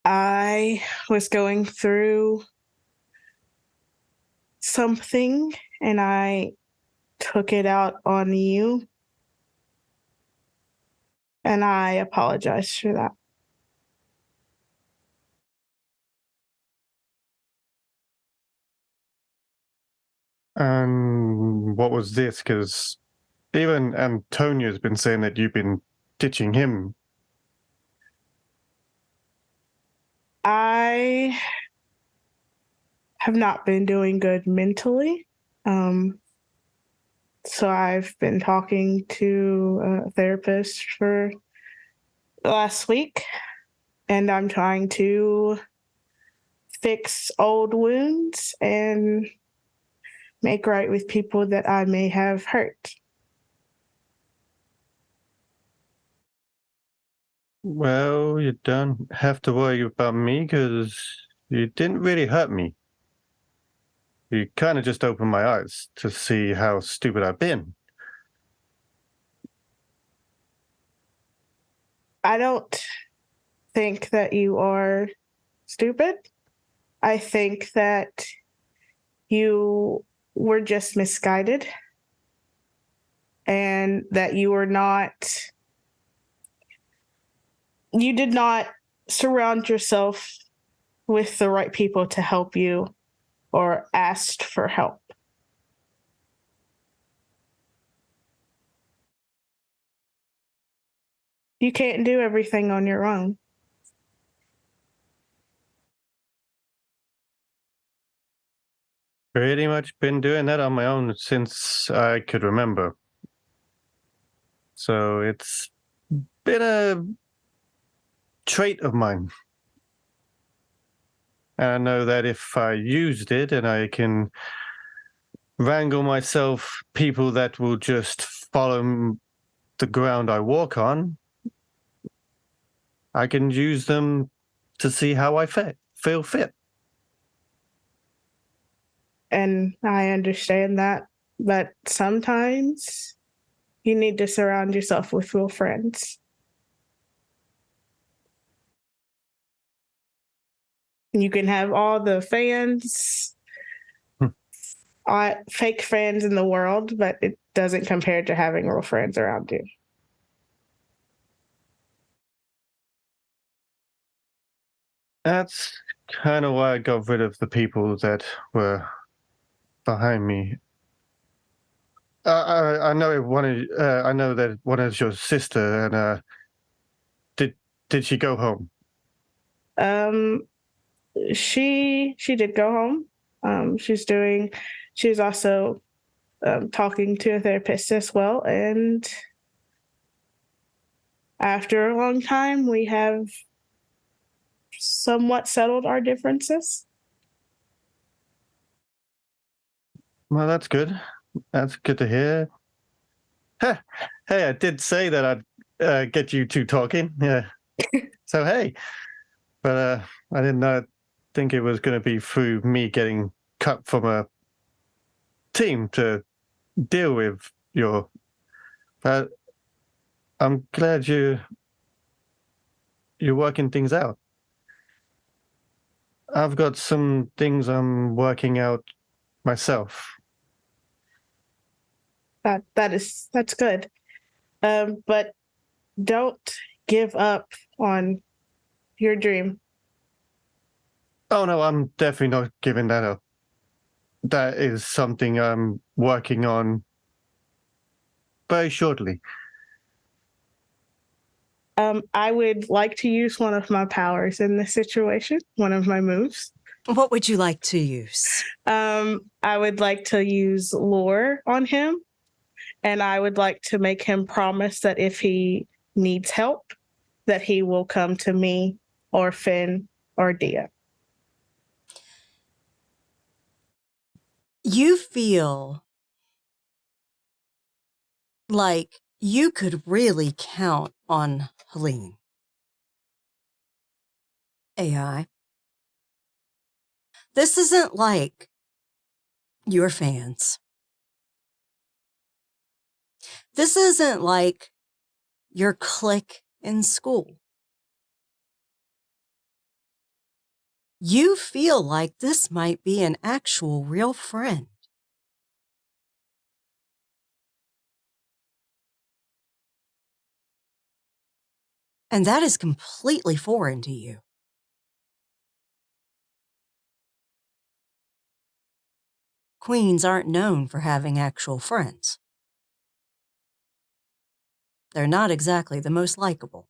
I was going through something and I took it out on you. And I apologize for that. And what was this? Because even Antonio's been saying that you've been ditching him. I have not been doing good mentally. So I've been talking to a therapist for the last week, and I'm trying to fix old wounds and make right with people that I may have hurt. Well, you don't have to worry about me because you didn't really hurt me. You kind of just opened my eyes to see how stupid I've been. I don't think that you are stupid. I think that you were just misguided and that you did not surround yourself with the right people to help you or asked for help. You can't do everything on your own. Pretty much been doing that on my own since I could remember. So it's been a trait of mine. And I know that if I used it and I can wrangle myself people that will just follow the ground I walk on, I can use them to see how I feel fit. And I understand that, but sometimes you need to surround yourself with real friends. You can have all the fans, fake friends in the world, but it doesn't compare to having real friends around you. That's kind of why I got rid of the people that were behind me. I know I know that one is your sister, and did she go home? She did go home. She's also talking to a therapist as well, and after a long time, we have somewhat settled our differences. Well, that's good. That's good to hear. Hey, I did say that I'd get you two talking. Yeah. So hey, but I did not think it was going to be through me getting cut from a team to deal with your. But I'm glad you're working things out. I've got some things I'm working out myself. That's good. But don't give up on your dream. Oh no, I'm definitely not giving that up. That is something I'm working on very shortly. I would like to use one of my powers in this situation, one of my moves. What would you like to use? I would like to use lore on him, and I would like to make him promise that if he needs help, that he will come to me or Finn or Dia. You feel like you could really count on Helene. AI. This isn't like your fans. This isn't like your clique in school. You feel like this might be an actual real friend. And that is completely foreign to you. Queens aren't known for having actual friends. They're not exactly the most likable.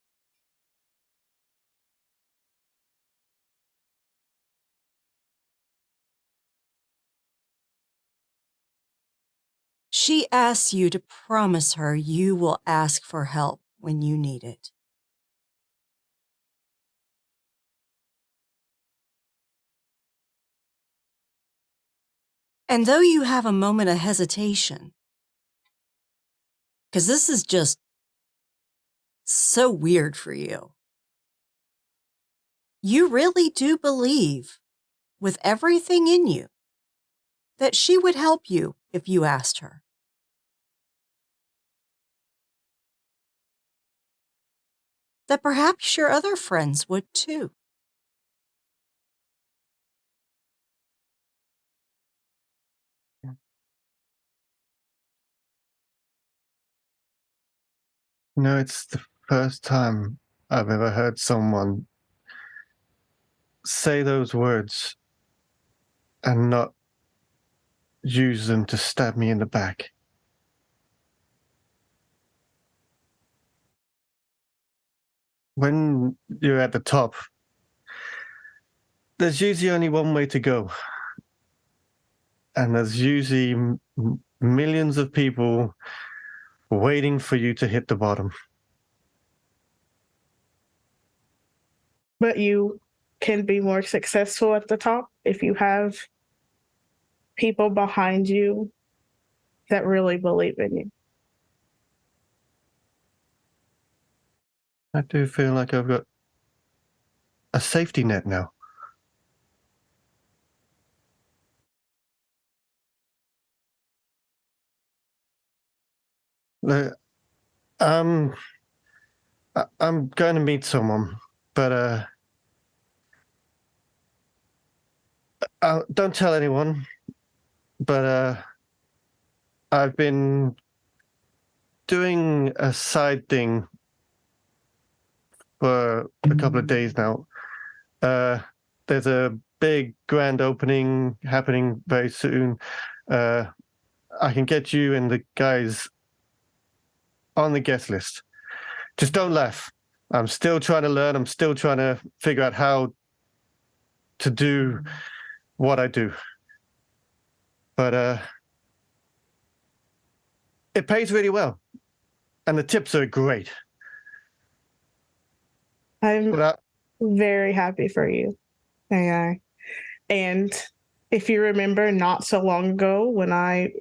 She asks you to promise her you will ask for help when you need it. And though you have a moment of hesitation, because this is just so weird for you, you really do believe, with everything in you, that she would help you if you asked her. That perhaps your other friends would too. No, it's the first time I've ever heard someone say those words and not use them to stab me in the back. When you're at the top, there's usually only one way to go. And there's usually millions of people waiting for you to hit the bottom. But you can be more successful at the top if you have people behind you that really believe in you. I do feel like I've got a safety net now. I'm going to meet someone, but don't tell anyone. But I've been doing a side thing for a couple of days now. There's a big grand opening happening very soon. I can get you and the guys on the guest list. Just don't laugh. I'm still trying to learn. I'm still trying to figure out how to do what I do. But it pays really well. And the tips are great. I'm very happy for you, AI. And if you remember, not so long ago when I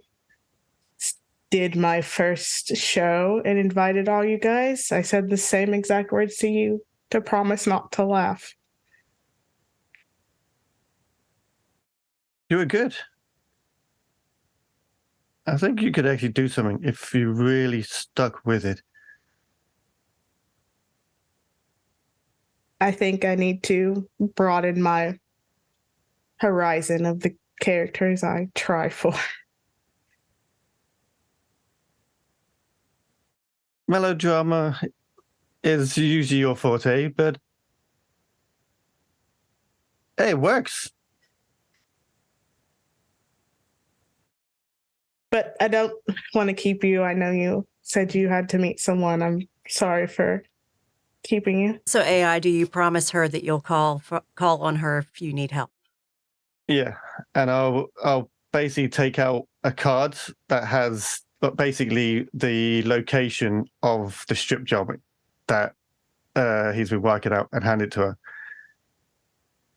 did my first show and invited all you guys, I said the same exact words to you to promise not to laugh. You were good. I think you could actually do something if you really stuck with it. I think I need to broaden my horizon of the characters I try for. Melodrama is usually your forte, but hey, it works. But I don't want to keep you. I know you said you had to meet someone. I'm sorry for keeping you. So AI, do you promise her that you'll call on her if you need help? Yeah, and I'll basically take out a card that has basically the location of the strip job that he's been working out and hand it to her.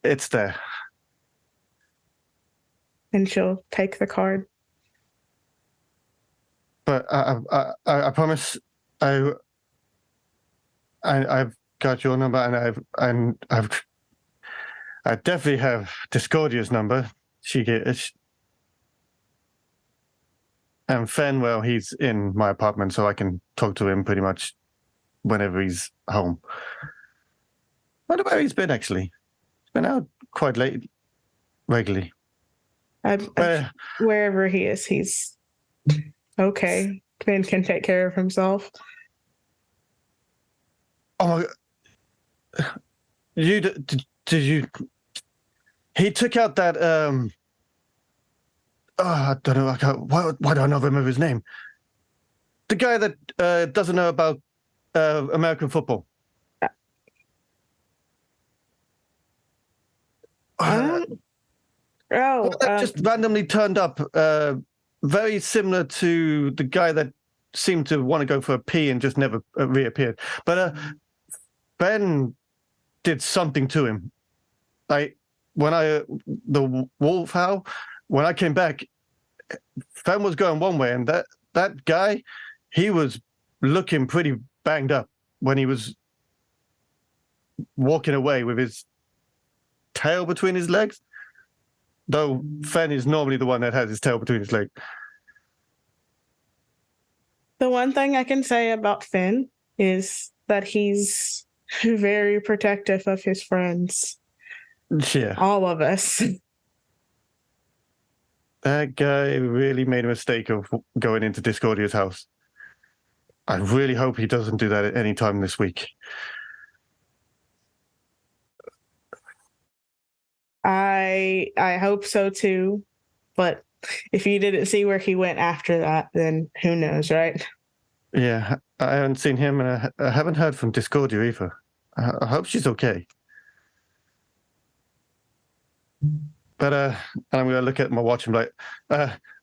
It's there. And she'll take the card. But I promise I've got your number, and I definitely have Discordia's number. And Fen, well, he's in my apartment, so I can talk to him pretty much whenever he's home. I wonder where he's been, actually. He's been out quite late, regularly. Wherever he is, he's okay. Finn can take care of himself. Oh, did you? He took out that. I don't know. Why do I not remember his name? The guy that doesn't know about American football. Just randomly turned up. Very similar to the guy that seemed to want to go for a pee and just never reappeared. But Ben did something to him. Like the wolf howl, when I came back, Ben was going one way, and that guy, he was looking pretty banged up when he was walking away with his tail between his legs. Though Fen is normally the one that has his tail between his legs. The one thing I can say about Finn is that he's very protective of his friends. Yeah. All of us. That guy really made a mistake of going into Discordia's house. I really hope he doesn't do that at any time this week. I hope so too, but if you didn't see where he went after that, then who knows, right? Yeah, I haven't seen him, and I haven't heard from Discordia either. I hope she's okay. But I'm going to look at my watch and be like,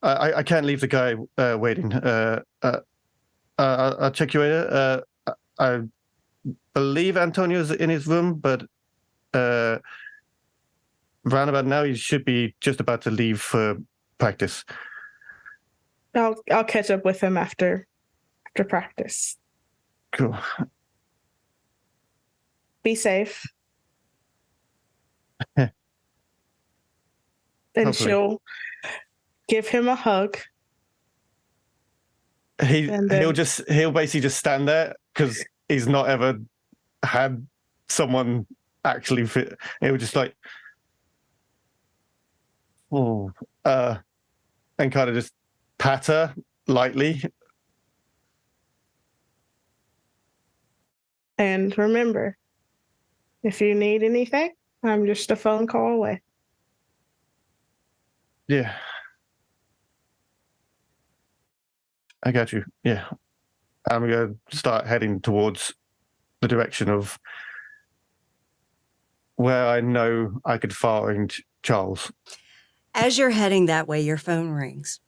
I can't leave the guy waiting. I'll check you later. I believe Antonio's in his room, but round about now, he should be just about to leave for practice. I'll catch up with him after practice. Cool. Be safe. And Hopefully. she'll give him a hug. And then- He'll basically just stand there because he's not ever had someone actually fit. He'll just like, and kind of just pat her lightly. And remember, if you need anything, I'm just a phone call away. Yeah. I got you. Yeah. I'm going to start heading towards the direction of where I know I could find Charles. As you're heading that way, your phone rings.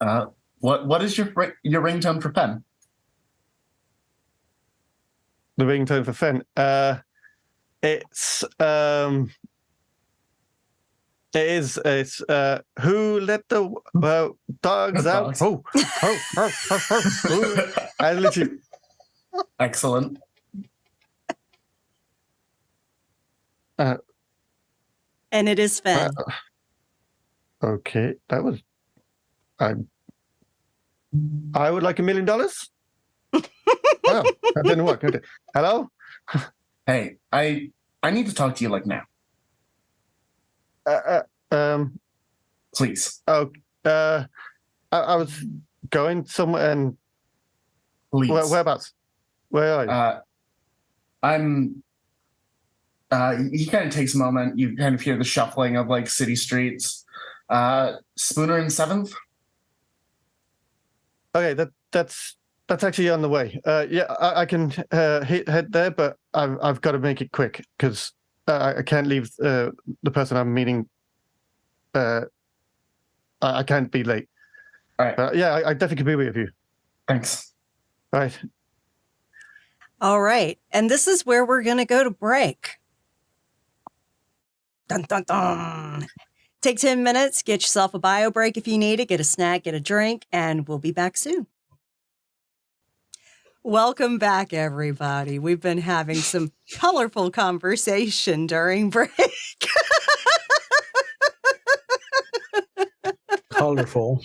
What is your ringtone for Fen? The ringtone for Fen. It's who let the dogs out? Dogs. I literally. Excellent. And it is Fen. Okay, that was. I would like $1 million. Wow, that didn't work. Okay. Hello. Hey, I need to talk to you like now, please. Oh, I was going somewhere and Please. whereabouts? Where are you? He kind of takes a moment. You kind of hear the shuffling of like city streets. Spooner and 7th. Okay, that's actually on the way. Yeah, I can head there, but I've got to make it quick because I can't leave the person I'm meeting. I can't be late. All right. Yeah, I definitely could be with you. Thanks. All right. All right. And this is where we're going to go to break. Dun, dun, dun. Take 10 minutes, get yourself a bio break if you need it, get a snack, get a drink, and we'll be back soon. Welcome back, everybody. We've been having some colorful conversation during break. Colorful.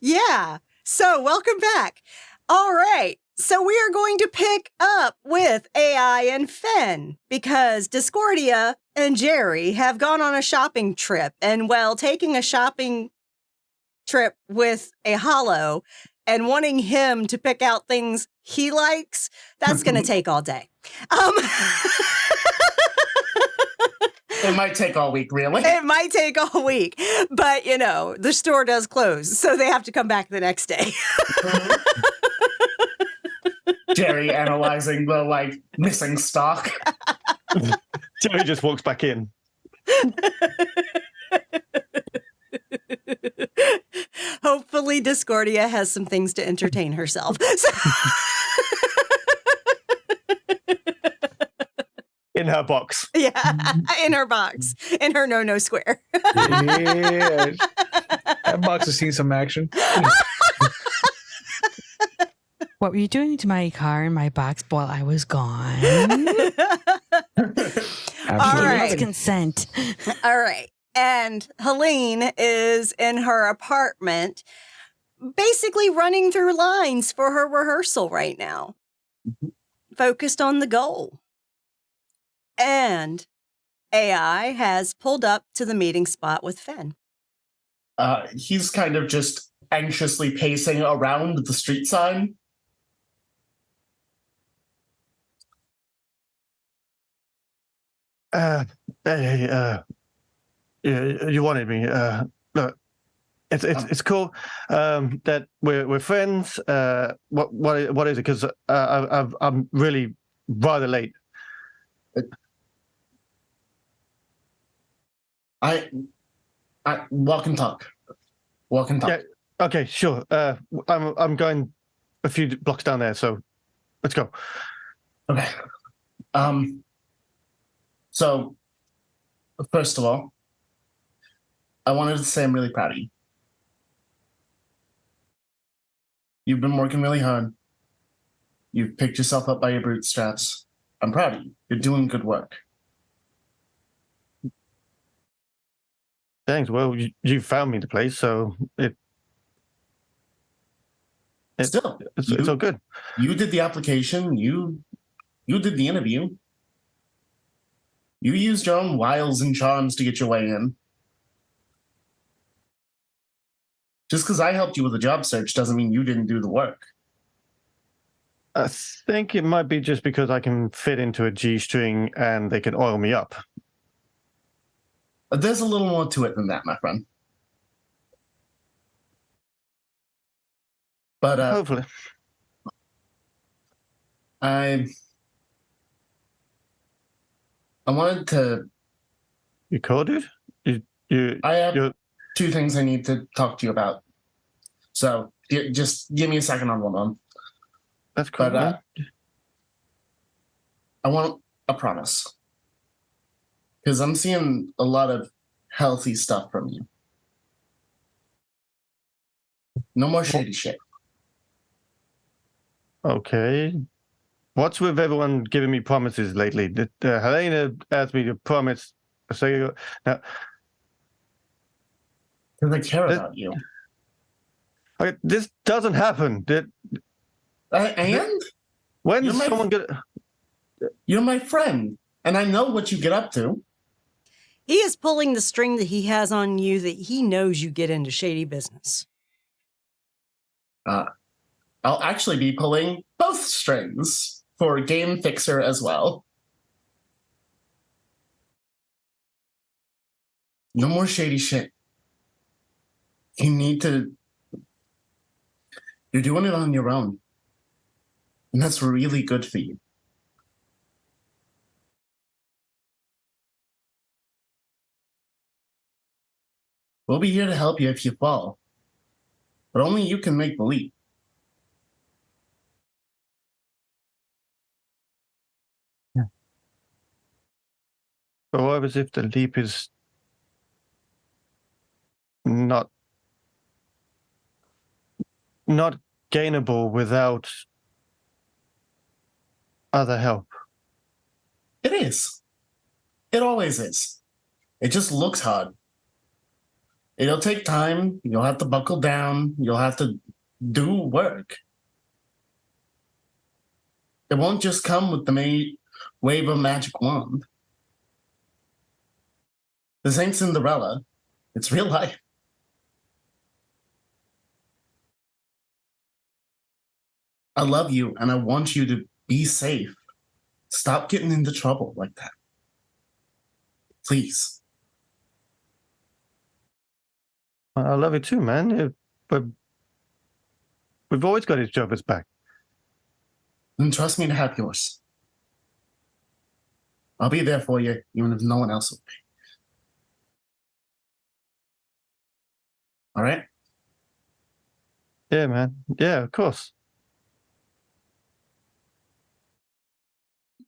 Yeah. So welcome back. All right. So we are going to pick up with AI and Fen because Discordia and Jerry have gone on a shopping trip. And while taking a shopping trip with a hollow and wanting him to pick out things he likes, that's going to take all day. It might take all week, really. It might take all week, but you know, the store does close, so they have to come back the next day. Jerry analyzing the like missing stock. Jerry just walks back in. Hopefully Discordia has some things to entertain herself. In her box. Yeah, in her box, in her no square. Yeah. That box has seen some action. What were you doing to my car and my box while I was gone? All right. It's consent. All right. And Helene is in her apartment, basically running through lines for her rehearsal right now, focused on the goal. And AI has pulled up to the meeting spot with Fen. He's kind of just anxiously pacing around the street sign. Hey, you wanted me. Look, it's cool that we're friends. What is it? Because I'm really rather late. I walk and talk. Walk and talk. Yeah. Okay. Sure. I'm going a few blocks down there. So let's go. Okay. So, first of all, I wanted to say I'm really proud of you. You've been working really hard. You've picked yourself up by your bootstraps. I'm proud of you. You're doing good work. Thanks. Well, you found me the place, so it's all good. You did the application. You did the interview. You used your own wiles and charms to get your way in. Just because I helped you with the job search doesn't mean you didn't do the work. I think it might be just because I can fit into a G-string and they can oil me up. But there's a little more to it than that, my friend. But Hopefully. I wanted to. You cool, dude? I have two things I need to talk to you about. So just give me a second on one of them. That's cool, man. I want a promise. Because I'm seeing a lot of healthy stuff from you. No more shady shit. Okay. What's with everyone giving me promises lately? Helena asked me to promise. So now, because I care about you. Okay, this doesn't happen. And when's someone gonna? You're my friend, and I know what you get up to. He is pulling the string that he has on you that he knows you get into shady business. I'll actually be pulling both strings for Game Fixer as well. No more shady shit. You need to... You're doing it on your own. And that's really good for you. We'll be here to help you if you fall. But only you can make believe. Yeah. But what happens if the leap is not gainable without other help? It is. It always is. It just looks hard. It'll take time. You'll have to buckle down. You'll have to do work. It won't just come with the wave of magic wand. This ain't Cinderella. It's real life. I love you, and I want you to be safe. Stop getting into trouble like that. Please. I love you too, man. But we've always got each other's back. And trust me to have yours. I'll be there for you, even if no one else will be. All right? Yeah, man. Yeah, of course.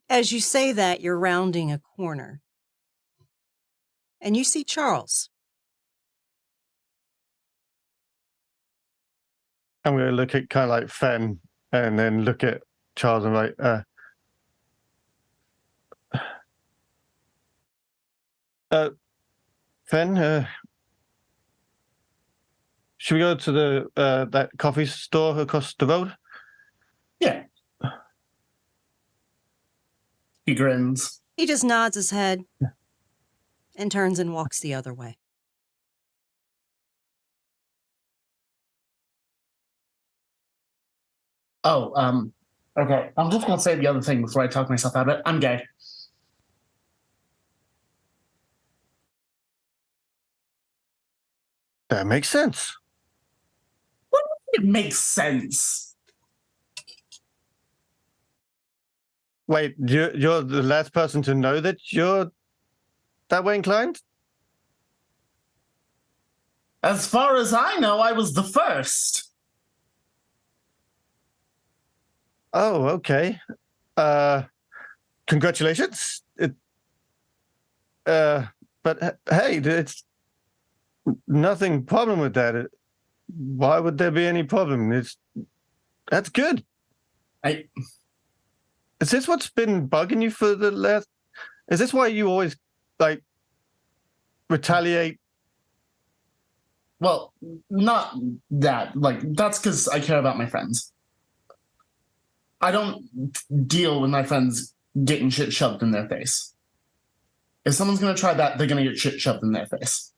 As you say that, you're rounding a corner. And you see Charles. I'm going to look at kind of like Fen and then look at Charles and like, Fen, should we go to the that coffee store across the road? Yeah. He grins. He just nods his head and turns and walks the other way. Oh, okay. I'm just going to say the other thing before I talk myself out of it. I'm gay. That makes sense. What do you mean it makes sense? Wait, you're the last person to know that you're that way inclined? As far as I know, I was the first. Oh, okay. Congratulations. But hey, it's nothing problem with that. Why would there be any problem? That's good. Is this what's been bugging you for the last? Is this why you always like retaliate Well, not that. Like, that's because I care about my friends. I don't deal with my friends getting shit shoved in their face. If someone's gonna try that, they're gonna get shit shoved in their face.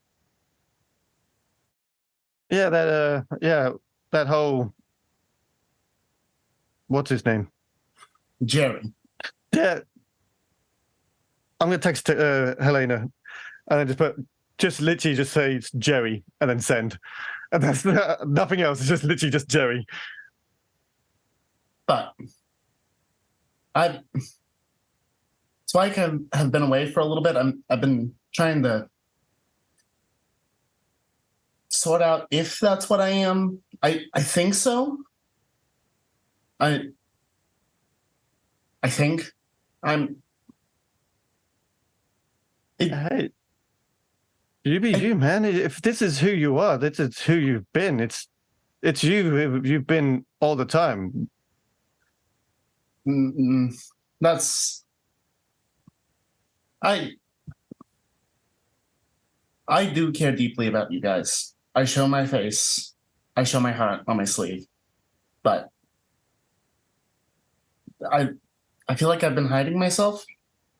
Yeah, that whole, what's his name? Jerry. Yeah. I'm gonna text Helena, and then literally just say it's Jerry, and then send, and that's nothing else. It's just literally just Jerry. But so I have been away for a little bit. I've been trying to sort out if that's what I am. I think so. I think I'm. Hey, you be you, man. If this is who you are, this is who you've been. It's you. You've been all the time. That's I do care deeply about you guys. I show my face. I show my heart on my sleeve. But I feel like I've been hiding myself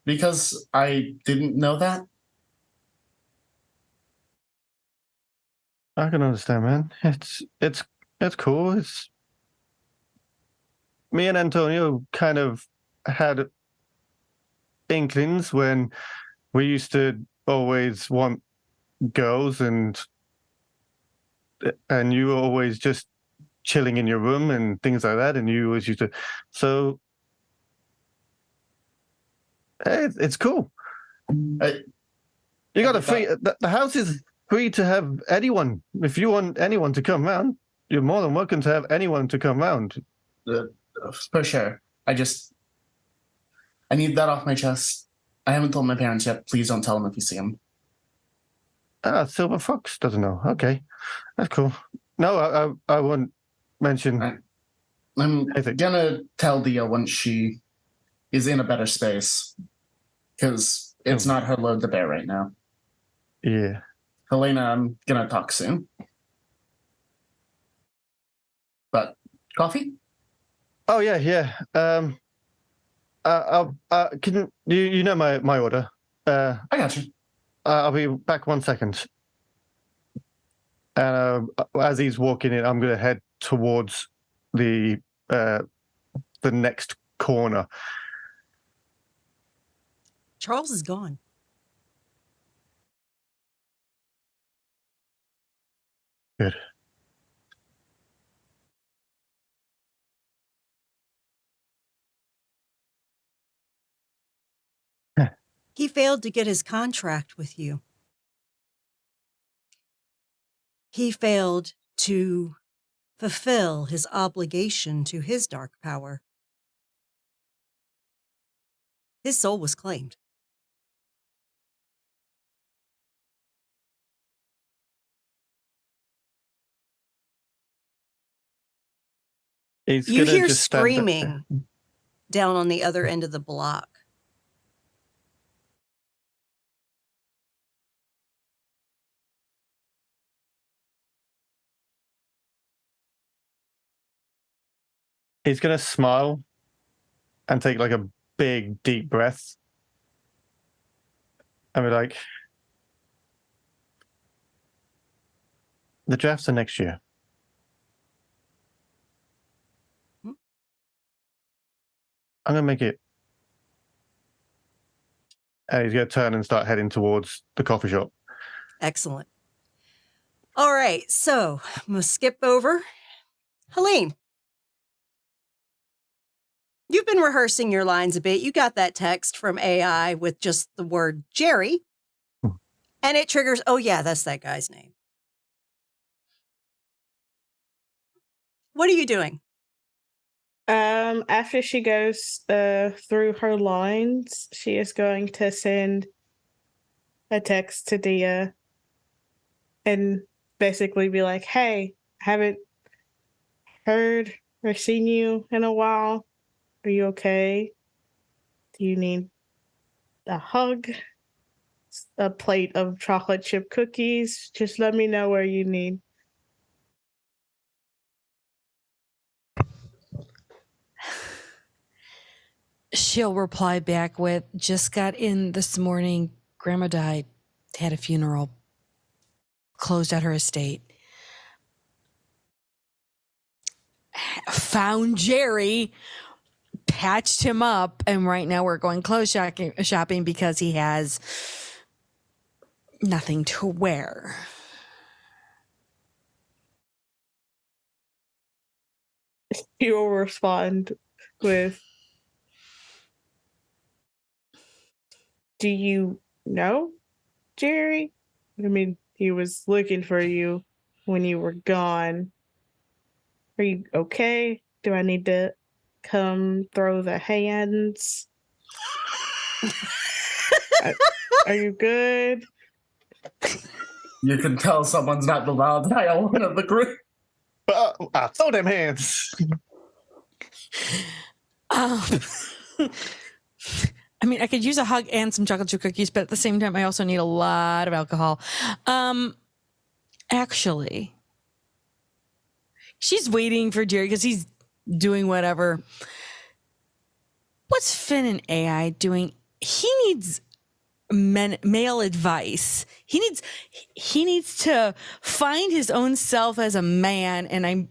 because I didn't know that. I can understand, man. It's cool. It's me and Antonio kind of had inklings when we used to always want girls, and you were always just chilling in your room and things like that, and you always used to. So hey, it's cool. You got a free. The house is free to have anyone. If you want anyone to come round, you're more than welcome to have anyone to come round. For sure. I need that off my chest. I haven't told my parents yet. Please don't tell them if you see them. Silver Fox doesn't know. Okay, that's cool. No, I won't mention. I'm gonna tell Dia once she is in a better space, because it's not her load to bear right now. Yeah. Helena, I'm gonna talk soon. But coffee? Oh yeah. Can you know my order? I got you. I'll be back 1 second. And as he's walking in, I'm going to head towards the next corner. Charles is gone. Good. He failed to get his contract with you. He failed to fulfill his obligation to his dark power. His soul was claimed. You hear screaming down on the other end of the block. He's going to smile and take like a big, deep breath. And be like, the drafts are next year. I'm going to make it. And he's going to turn and start heading towards the coffee shop. Excellent. All right, so I'm going to skip over. Helene, you've been rehearsing your lines a bit. You got that text from AI with just the word Jerry, and it triggers, oh yeah, that's that guy's name. What are you doing? After she goes through her lines, she is going to send a text to Dia and basically be like, hey, I haven't heard or seen you in a while. Are you okay? Do you need a hug? a plate of chocolate chip cookies. Just let me know where you need. She'll reply back with, just got in this morning. Grandma died, had a funeral, closed out her estate. Found Jerry, patched him up, and right now we're going clothes shopping because he has nothing to wear. He will respond with, do you know Jerry? I mean, he was looking for you when you were gone. Are you okay? Do I need to come throw the hands? Are you good? You can tell someone's not the loud one of the group. Throw them hands. I mean, I could use a hug and some chocolate chip cookies, but at the same time, I also need a lot of alcohol. Actually, she's waiting for Jerry because he's doing whatever. What's Finn and AI doing? He needs male advice. He needs to find his own self as a man. And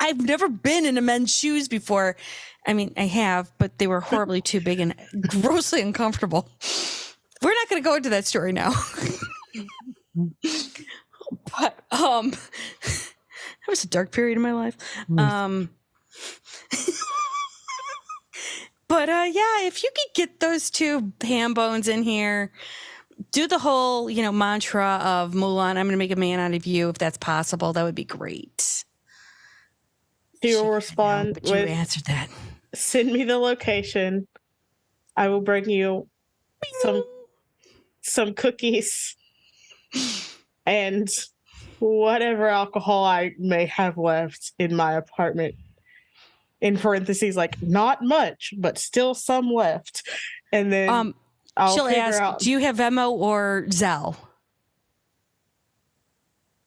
I've never been in a man's shoes before. I mean, I have, but they were horribly too big and grossly uncomfortable. We're not going to go into that story now. But that was a dark period in my life. But yeah, if you could get those two ham bones in here, do the whole, mantra of Mulan, I'm going to make a man out of you, if that's possible, that would be great. He will respond but you with, answered that. Send me the location. I will bring you some cookies and whatever alcohol I may have left in my apartment. In parentheses, like, not much, but still some left. And then she'll ask, do you have Venmo or Zelle?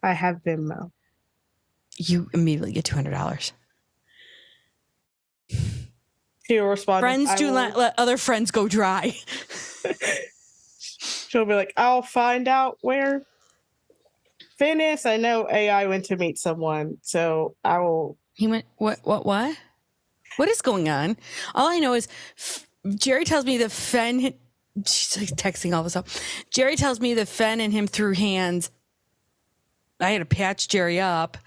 I have Venmo. You immediately get $200. She'll respond. Friends do not let other friends go dry. She'll be like, I'll find out where Finn is. I know AI went to meet someone, so I will. He went, what? What is going on? All I know is Jerry tells me that Fenn, she's like texting all this up. Jerry tells me that Fenn and him threw hands. I had to patch Jerry up.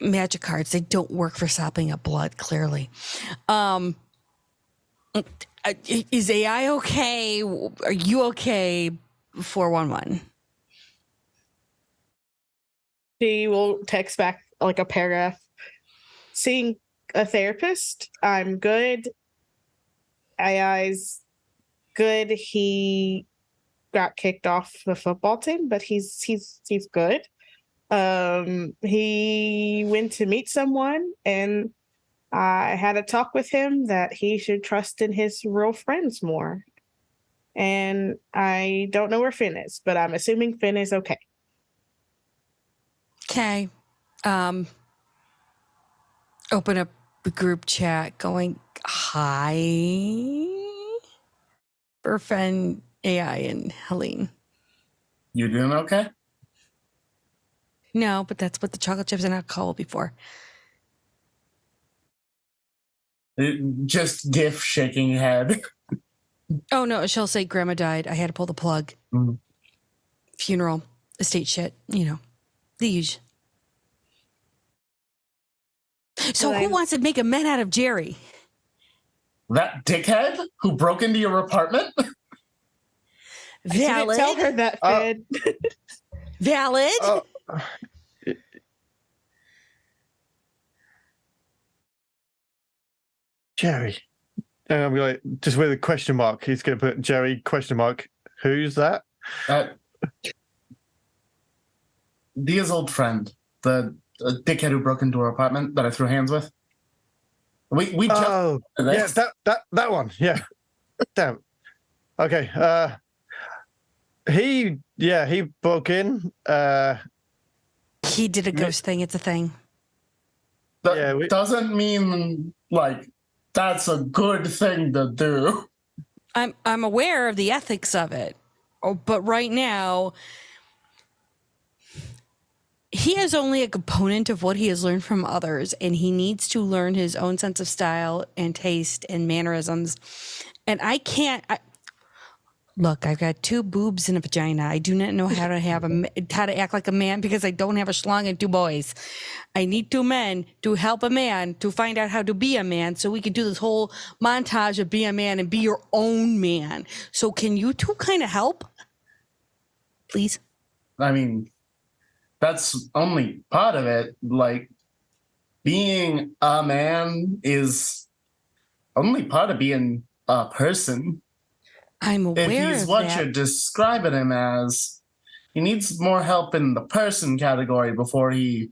Magic cards, they don't work for sopping up blood, clearly. Is AI okay? Are you okay? 411. She will text back like a paragraph. Seeing a therapist. I'm good. AI's good. He got kicked off the football team, but he's good. He went to meet someone, and I had a talk with him that he should trust in his real friends more. And I don't know where Finn is, but I'm assuming Finn is okay. Okay. Open up the group chat going, hi. For Fenn, AI, and Helene. You doing okay? No, but that's what the chocolate chips and alcohol will be for. Just GIF shaking head. Oh, no, she'll say grandma died. I had to pull the plug. Mm. Funeral, estate shit, the usual. So who wants to make a man out of Jerry? That dickhead who broke into your apartment? Valid. Tell her that, Fed. Valid. Jerry. And I'm like, just with a question mark. He's going to put Jerry question mark. Who's that? Dia's old friend, the dickhead who broke into her apartment that I threw hands with. We Oh, yes, that one. Yeah. Damn. Okay. He broke in. He did a ghost thing. It's a thing. That doesn't mean like that's a good thing to do. I'm aware of the ethics of it. But right now, he has only a component of what he has learned from others, and he needs to learn his own sense of style and taste and mannerisms. And I can't. Look, I've got 2 boobs and a vagina. I do not know how to act like a man because I don't have a schlong and 2 boys. I need 2 men to help a man to find out how to be a man, so we can do this whole montage of be a man and be your own man. So can you 2 kind of help, please? I mean, that's only part of it. Like, being a man is only part of being a person. I'm aware If he's of what that. you're describing him as, he needs more help in the person category before he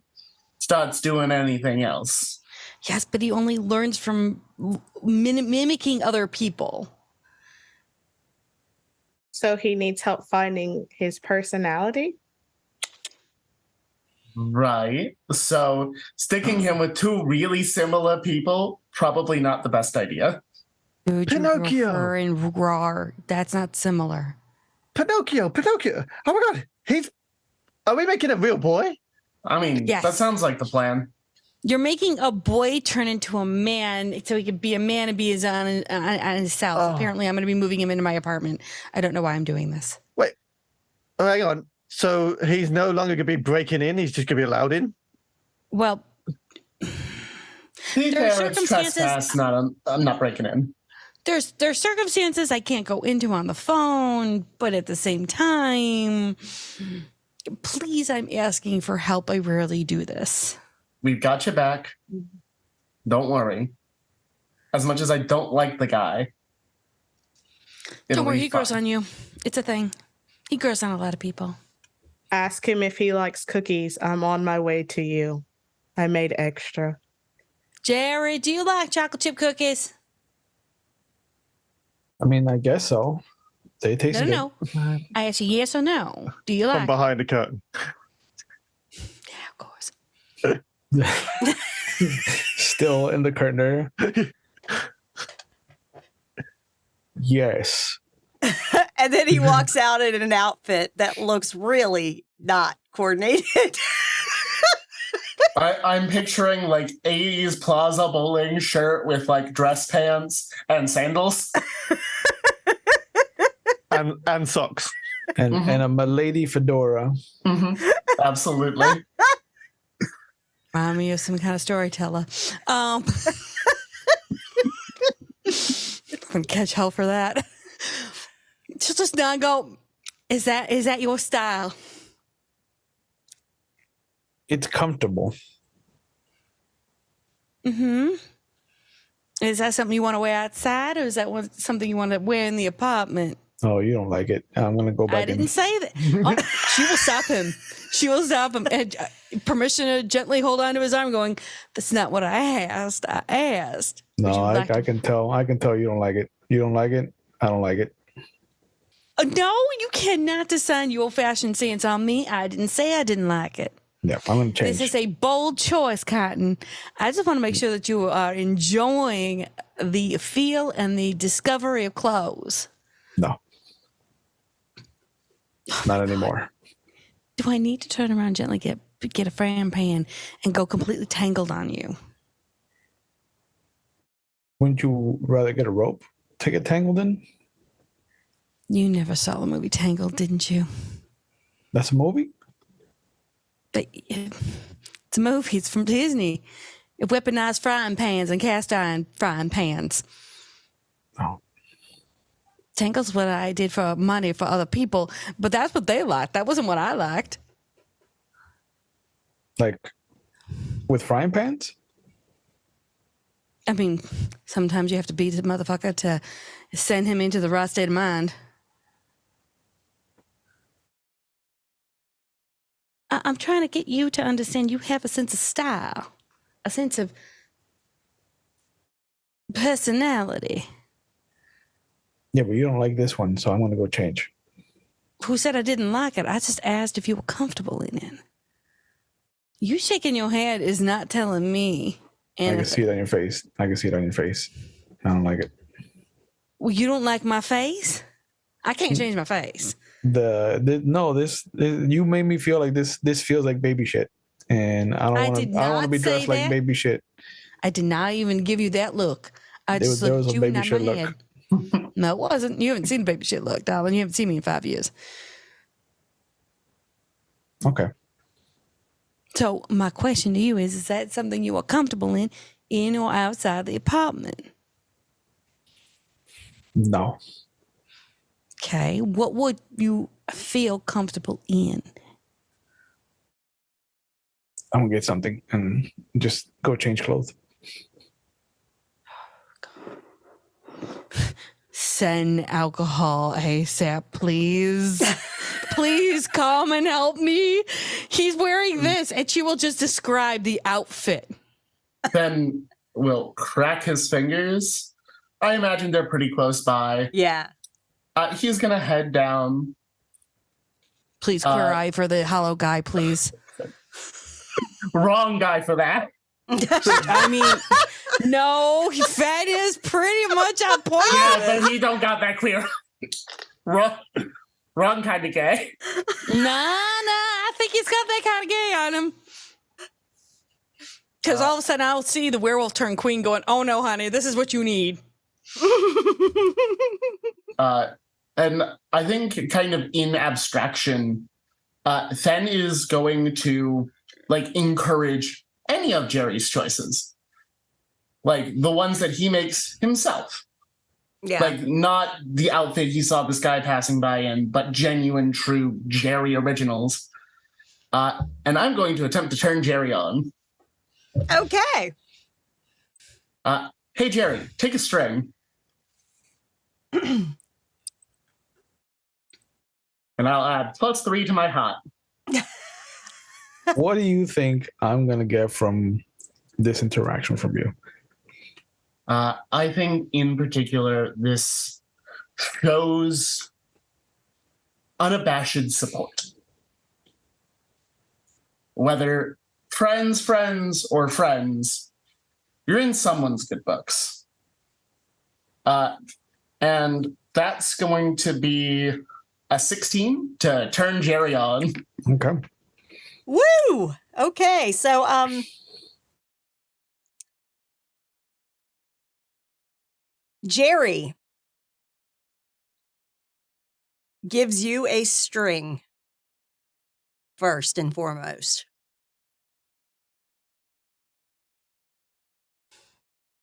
starts doing anything else. Yes, but he only learns from mimicking other people. So he needs help finding his personality? Right. So sticking him with 2 really similar people, probably not the best idea. Dude, Pinocchio. And roar. That's not similar. Pinocchio. Oh my God. Are we making a real boy? I mean, Yes. that sounds like the plan. You're making a boy turn into a man so he can be a man and be his on himself. Oh. Apparently, I'm going to be moving him into my apartment. I don't know why I'm doing this. Wait. Oh, hang on. So he's no longer going to be breaking in. He's just going to be allowed in? Well, To be There are fair, it's circumstances- trespass, I'm not breaking in. there's circumstances I can't go into on the phone, but at the same time, please, I'm asking for help. I rarely do this. We've got your back. Don't worry. As much as I don't like the guy. Don't worry, he fine. grows on you. It's a thing. He grows on a lot of people. Ask him if he likes cookies. I'm on my way to you. I made extra. Jerry, do you like chocolate chip cookies? I mean, I guess so. They taste good. No. I asked you yes or no. Do you From like? behind the curtain. Yeah, of course. Still in the curtain area. Yes. And then he walks out in an outfit that looks really not coordinated. I'm picturing like 80s Plaza Bowling shirt with like dress pants and sandals. and socks. And Mhm. and a milady fedora. Mm-hmm. Absolutely. Remind me of some kind of storyteller. I'm gonna catch hell for that. She'll just not go. Is that your style? It's comfortable. Mm-hmm. Is that something you want to wear outside, or is that something you want to wear in the apartment? Oh, you don't like it. I'm gonna go back. I didn't say that. Oh, she will stop him. She will stop him. And permission to gently hold on to his arm, going, "That's not what I asked. I asked." No, Would you like I to- can tell. I can tell you don't like it. You don't like it. I don't like it. No, you cannot decide your fashion sense on me. I didn't say I didn't like it. Yeah, I'm gonna change. This is a bold choice, Cotton. I just want to make sure that you are enjoying the feel and the discovery of clothes. No, not anymore. Do I need to turn around gently, get a frying pan, and go completely tangled on you? Wouldn't you rather get a rope to get tangled in? You never saw the movie Tangled, didn't you? That's a movie. But it's a movie. It's from Disney. It weaponized frying pans and cast iron frying pans. Oh, Tangled's what I did for money for other people, but that's what they liked. That wasn't what I liked. like with frying pans. I mean, sometimes you have to beat a motherfucker to send him into the right state of mind. I'm trying to get you to understand you have a sense of style, a sense of personality. Yeah, but you don't like this one, so I'm going to go change. Who said I didn't like it? I just asked if you were comfortable in it. You shaking your head is not telling me anything. I can see it on your face. I don't like it. Well, you don't like my face? I can't change my face. You made me feel like this feels like baby shit. And I don't want to be dressed like baby shit. I did not even give you that look. I There just was looked a at you baby and shit my look. head. No, it wasn't. You haven't seen a baby shit look, darling. You haven't seen me in 5 years. Okay. So my question to you is that something you are comfortable in or outside the apartment? No. Okay. What would you feel comfortable in? I'm going to get something and just go change clothes. Send alcohol ASAP, please. Please come and help me. He's wearing this, and she will just describe the outfit. Then will crack his fingers. I imagine they're pretty close by. Yeah. He's going to head down. Please, queer eye for the hollow guy, please. Wrong guy for that. I mean, no, Fed is pretty much on point. Yeah, but he don't got that clear. Wrong kind of gay. Nah, I think he's got that kind of gay on him. Because all of a sudden I'll see the werewolf turn queen going, oh no, honey, this is what you need. And I think kind of in abstraction, Fen is going to encourage any of Jerry's choices. Like the ones that he makes himself. Yeah. Like not the outfit he saw this guy passing by in, but genuine, true Jerry originals. And I'm going to attempt to turn Jerry on. Okay. Hey, Jerry, take a string. And I'll add +3 to my hot. What do you think I'm going to get from this interaction from you? I think in particular, this shows unabashed support. Whether friends, or friends, you're in someone's good books. And that's going to be a 16 to turn Jerry on. Okay. Woo! Okay, so Jerry gives you a string first and foremost.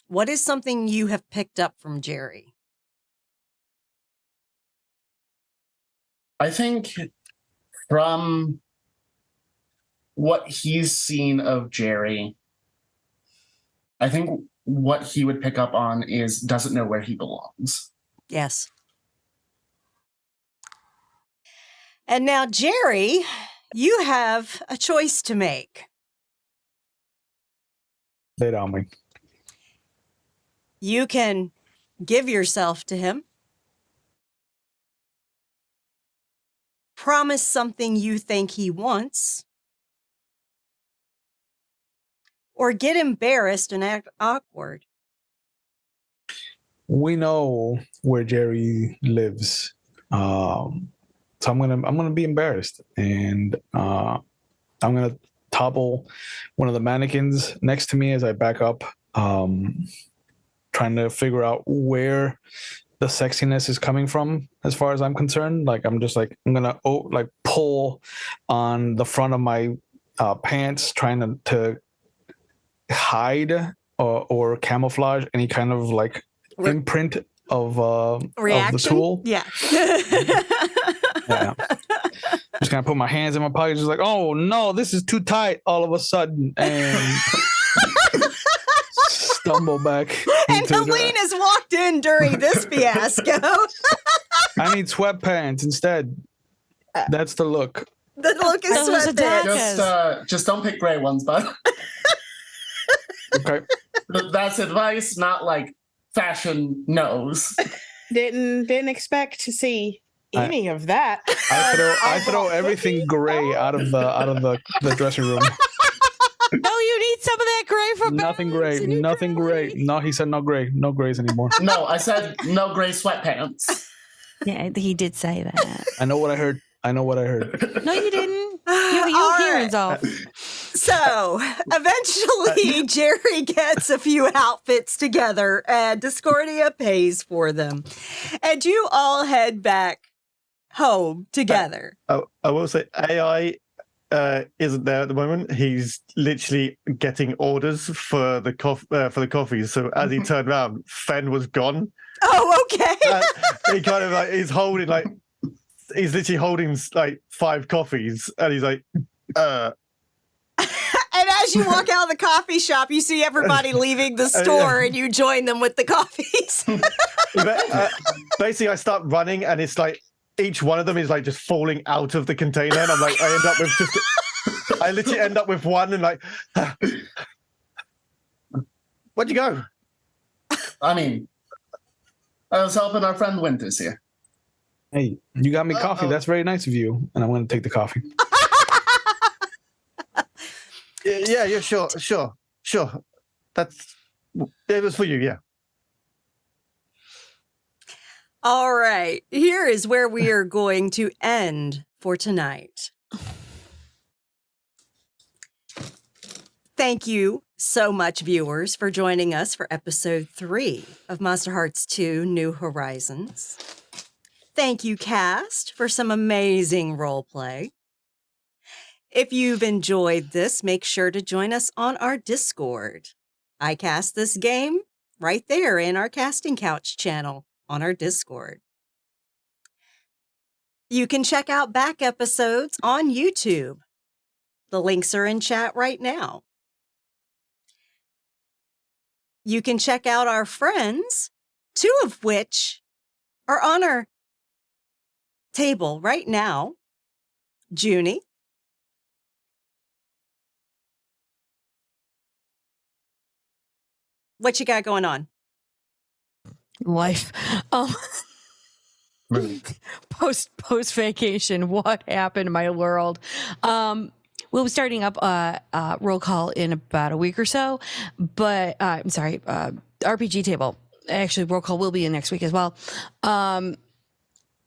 What is something you have picked up from Jerry? I think from what he's seen of Jerry, I think what he would pick up on is doesn't know where he belongs. Yes. And now, Jerry, you have a choice to make. Lay it on me. You can give yourself to him, promise something you think he wants, or get embarrassed and act awkward. We know where Jerry lives, so I'm gonna be embarrassed, and I'm gonna topple one of the mannequins next to me as I back up, trying to figure out where the sexiness is coming from. As far as I'm concerned, I'm gonna pull on the front of my pants, trying to hide or camouflage any kind of imprint of the tool. Yeah. Yeah. Just gonna put my hands in my pockets, just oh no, this is too tight all of a sudden, and stumble back. And Helene has walked in during this fiasco. I need sweatpants instead. That's the look. The look is sweatpants. Just don't pick gray ones, bud. Okay. That's advice, not fashion knows. Didn't expect to see any of that. I throw everything gray out of the dressing room. No, you need some of that gray for Nothing balance gray. in your Nothing gray. drawing. No, he said no gray. No grays anymore. No, I said no gray sweatpants. Yeah, he did say that. I know what I heard. No, you didn't. You All hearings right. off. So eventually, Jerry gets a few outfits together and Discordia pays for them. And you all head back home together. I will say AI isn't there at the moment. He's literally getting orders for the coffee. So as he turned around, Fen was gone. Oh, okay. He kind of like he's literally holding like 5 coffees, and he's like, And as you walk out of the coffee shop, you see everybody leaving the store and you join them with the coffees. Basically, I start running, and it's like each one of them is like just falling out of the container, and I end up with I literally end up with one, and like, where'd you go? I mean, I was helping our friend Winters here. Hey, you got me coffee. That's very nice of you. And I'm going to take the coffee. Yeah, sure. It was for you, yeah. All right. Here is where we are going to end for tonight. Thank you so much, viewers, for joining us for episode 3 of Monsterhearts 2 New Horizons. Thank you, cast, for some amazing roleplay. If you've enjoyed this, make sure to join us on our Discord. I cast this game right there in our Casting Couch channel on our Discord. You can check out back episodes on YouTube. The links are in chat right now. You can check out our friends, 2 of which are on our table right now. Junie. What you got going on? Life. Post vacation, what happened in my world? We'll be starting up roll call in about a week or so, but I'm sorry, RPG table. Actually, roll call will be in next week as well.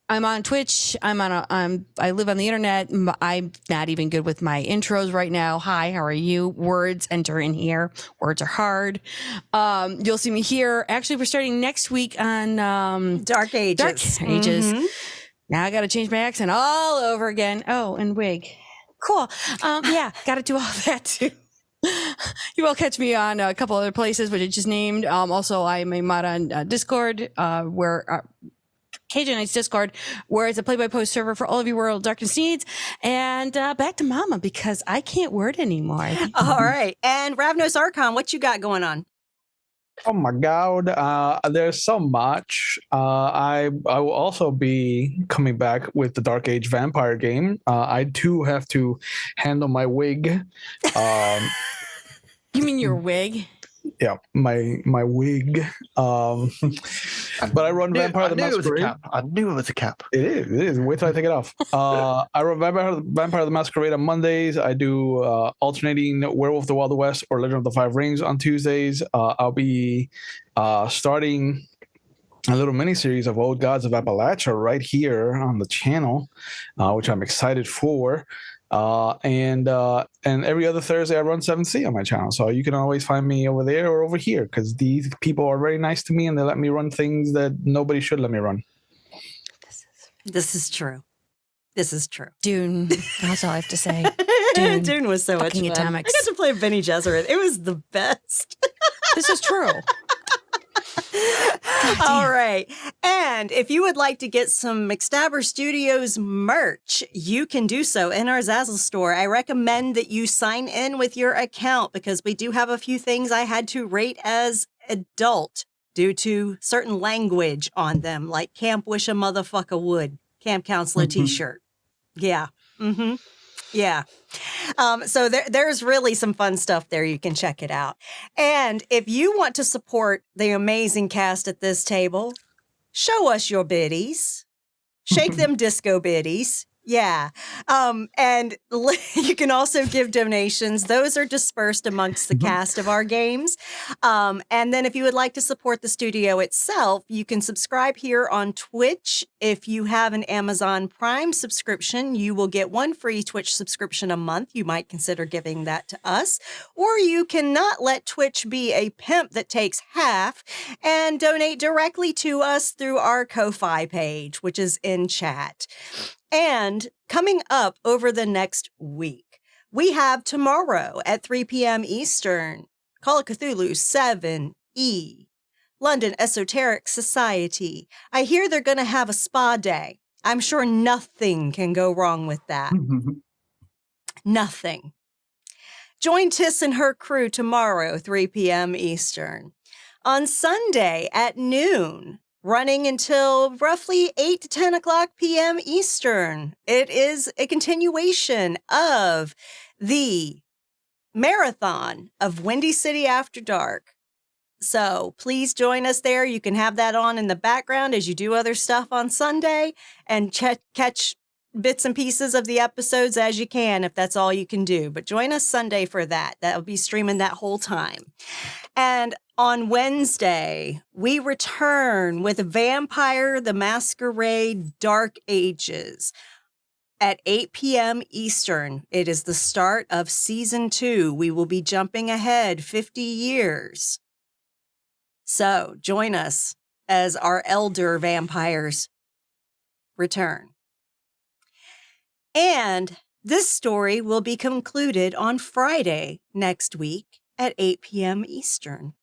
I'm on Twitch. I live on the internet. I'm not even good with my intros right now. Hi, how are you? Words enter in here. Words are hard. You'll see me here. Actually, we're starting next week on Dark Ages. Mm-hmm. Now I got to change my accent all over again. Oh, and wig. Cool. Yeah, got to do all that too. You will catch me on a couple other places, which I just named. Also, I'm a mod on Discord, where KJ Knight's Discord, where it's a play-by-post server for all of your World of Darkness needs. And back to Mama, because I can't word anymore. All right. And Ravnos Archon, what you got going on? Oh my God. There's so much. I will also be coming back with the Dark Age Vampire game. I too have to handle my wig. You mean your wig? Yeah, my wig. But I run Vampire the Masquerade. I knew it was a cap. It is. Wait till I take it off. I run Vampire the Masquerade on Mondays. I do alternating Werewolf of the Wild West or Legend of the Five Rings on Tuesdays. I'll be starting a little mini series of Old Gods of Appalachia right here on the channel, which I'm excited for. And every other Thursday I run 7C on my channel. So you can always find me over there or over here, because these people are very nice to me and they let me run things that nobody should let me run. This is true. This is true. Dune. That's all I have to say. Dune was so much fun. Atomics. I got to play Benny Gesserit. It was the best. This is true. All right. And if you would like to get some McStabber Studios merch, you can do so in our Zazzle store. I recommend that you sign in with your account, because we do have a few things I had to rate as adult due to certain language on them, like Camp Wish a Motherfucker Would, Camp Counselor t-shirt. Yeah. Mm-hmm. Yeah. So there's really some fun stuff there. You can check it out. And if you want to support the amazing cast at this table, show us your biddies. Shake them disco biddies. Yeah. And you can also give donations. Those are dispersed amongst the cast of our games. And then if you would like to support the studio itself, you can subscribe here on Twitch. If you have an Amazon Prime subscription, you will get one free Twitch subscription a month. You might consider giving that to us. Or you cannot let Twitch be a pimp that takes half and donate directly to us through our KoFi page, which is in chat. And coming up over the next week, we have tomorrow at 3 p.m. Eastern, Call of Cthulhu 7E, London Esoteric Society. I hear they're going to have a spa day. I'm sure nothing can go wrong with that. Nothing. Join Tiss and her crew tomorrow, 3 p.m. Eastern. On Sunday at noon, running until roughly 8 to 10 o'clock p.m. Eastern. It is a continuation of the marathon of Windy City After Dark. So please join us there. You can have that on in the background as you do other stuff on Sunday and catch bits and pieces of the episodes as you can, if that's all you can do. But join us Sunday for that. That'll be streaming that whole time. And on Wednesday, we return with Vampire the Masquerade Dark Ages at 8 p.m. Eastern. It is the start of season 2. We will be jumping ahead 50 years. So join us as our elder vampires return. And this story will be concluded on Friday next week at 8 p.m. Eastern.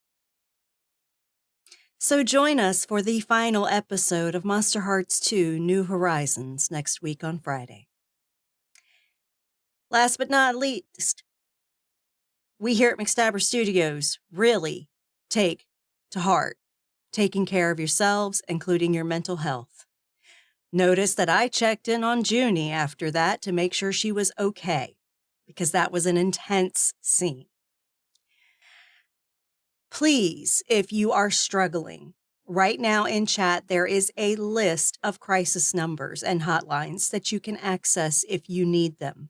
So join us for the final episode of Monsterhearts 2 New Horizons next week on Friday. Last but not least, we here at McStabber Studios really take to heart taking care of yourselves, including your mental health. Notice that I checked in on Junie after that to make sure she was okay, because that was an intense scene. Please, if you are struggling, right now in chat, there is a list of crisis numbers and hotlines that you can access if you need them.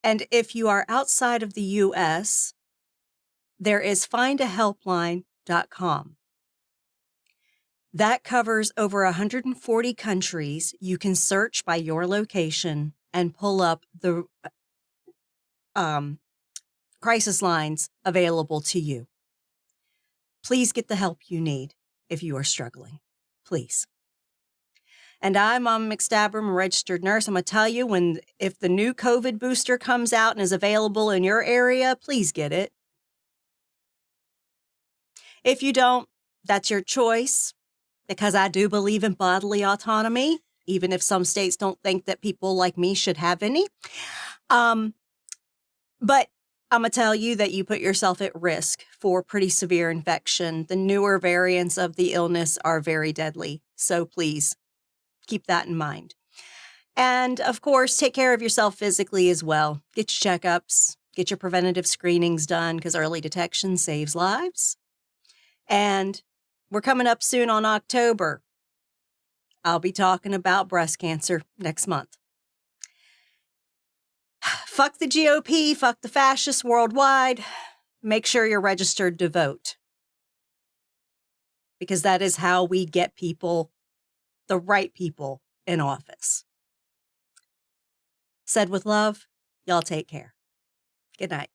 And if you are outside of the U.S., there is findahelpline.com. That covers over 140 countries. You can search by your location and pull up the crisis lines available to you. Please get the help you need if you are struggling. Please. And I'm McStabber, I'm a registered nurse. I'm going to tell you, if the new COVID booster comes out and is available in your area, please get it. If you don't, that's your choice, because I do believe in bodily autonomy, even if some states don't think that people like me should have any. But I'm going to tell you that you put yourself at risk for pretty severe infection. The newer variants of the illness are very deadly. So please keep that in mind. And of course, take care of yourself physically as well. Get your checkups, get your preventative screenings done, because early detection saves lives. And we're coming up soon on October. I'll be talking about breast cancer next month. Fuck the GOP, fuck the fascists worldwide. Make sure you're registered to vote. Because that is how we get people, the right people, in office. Said with love, y'all take care. Good night.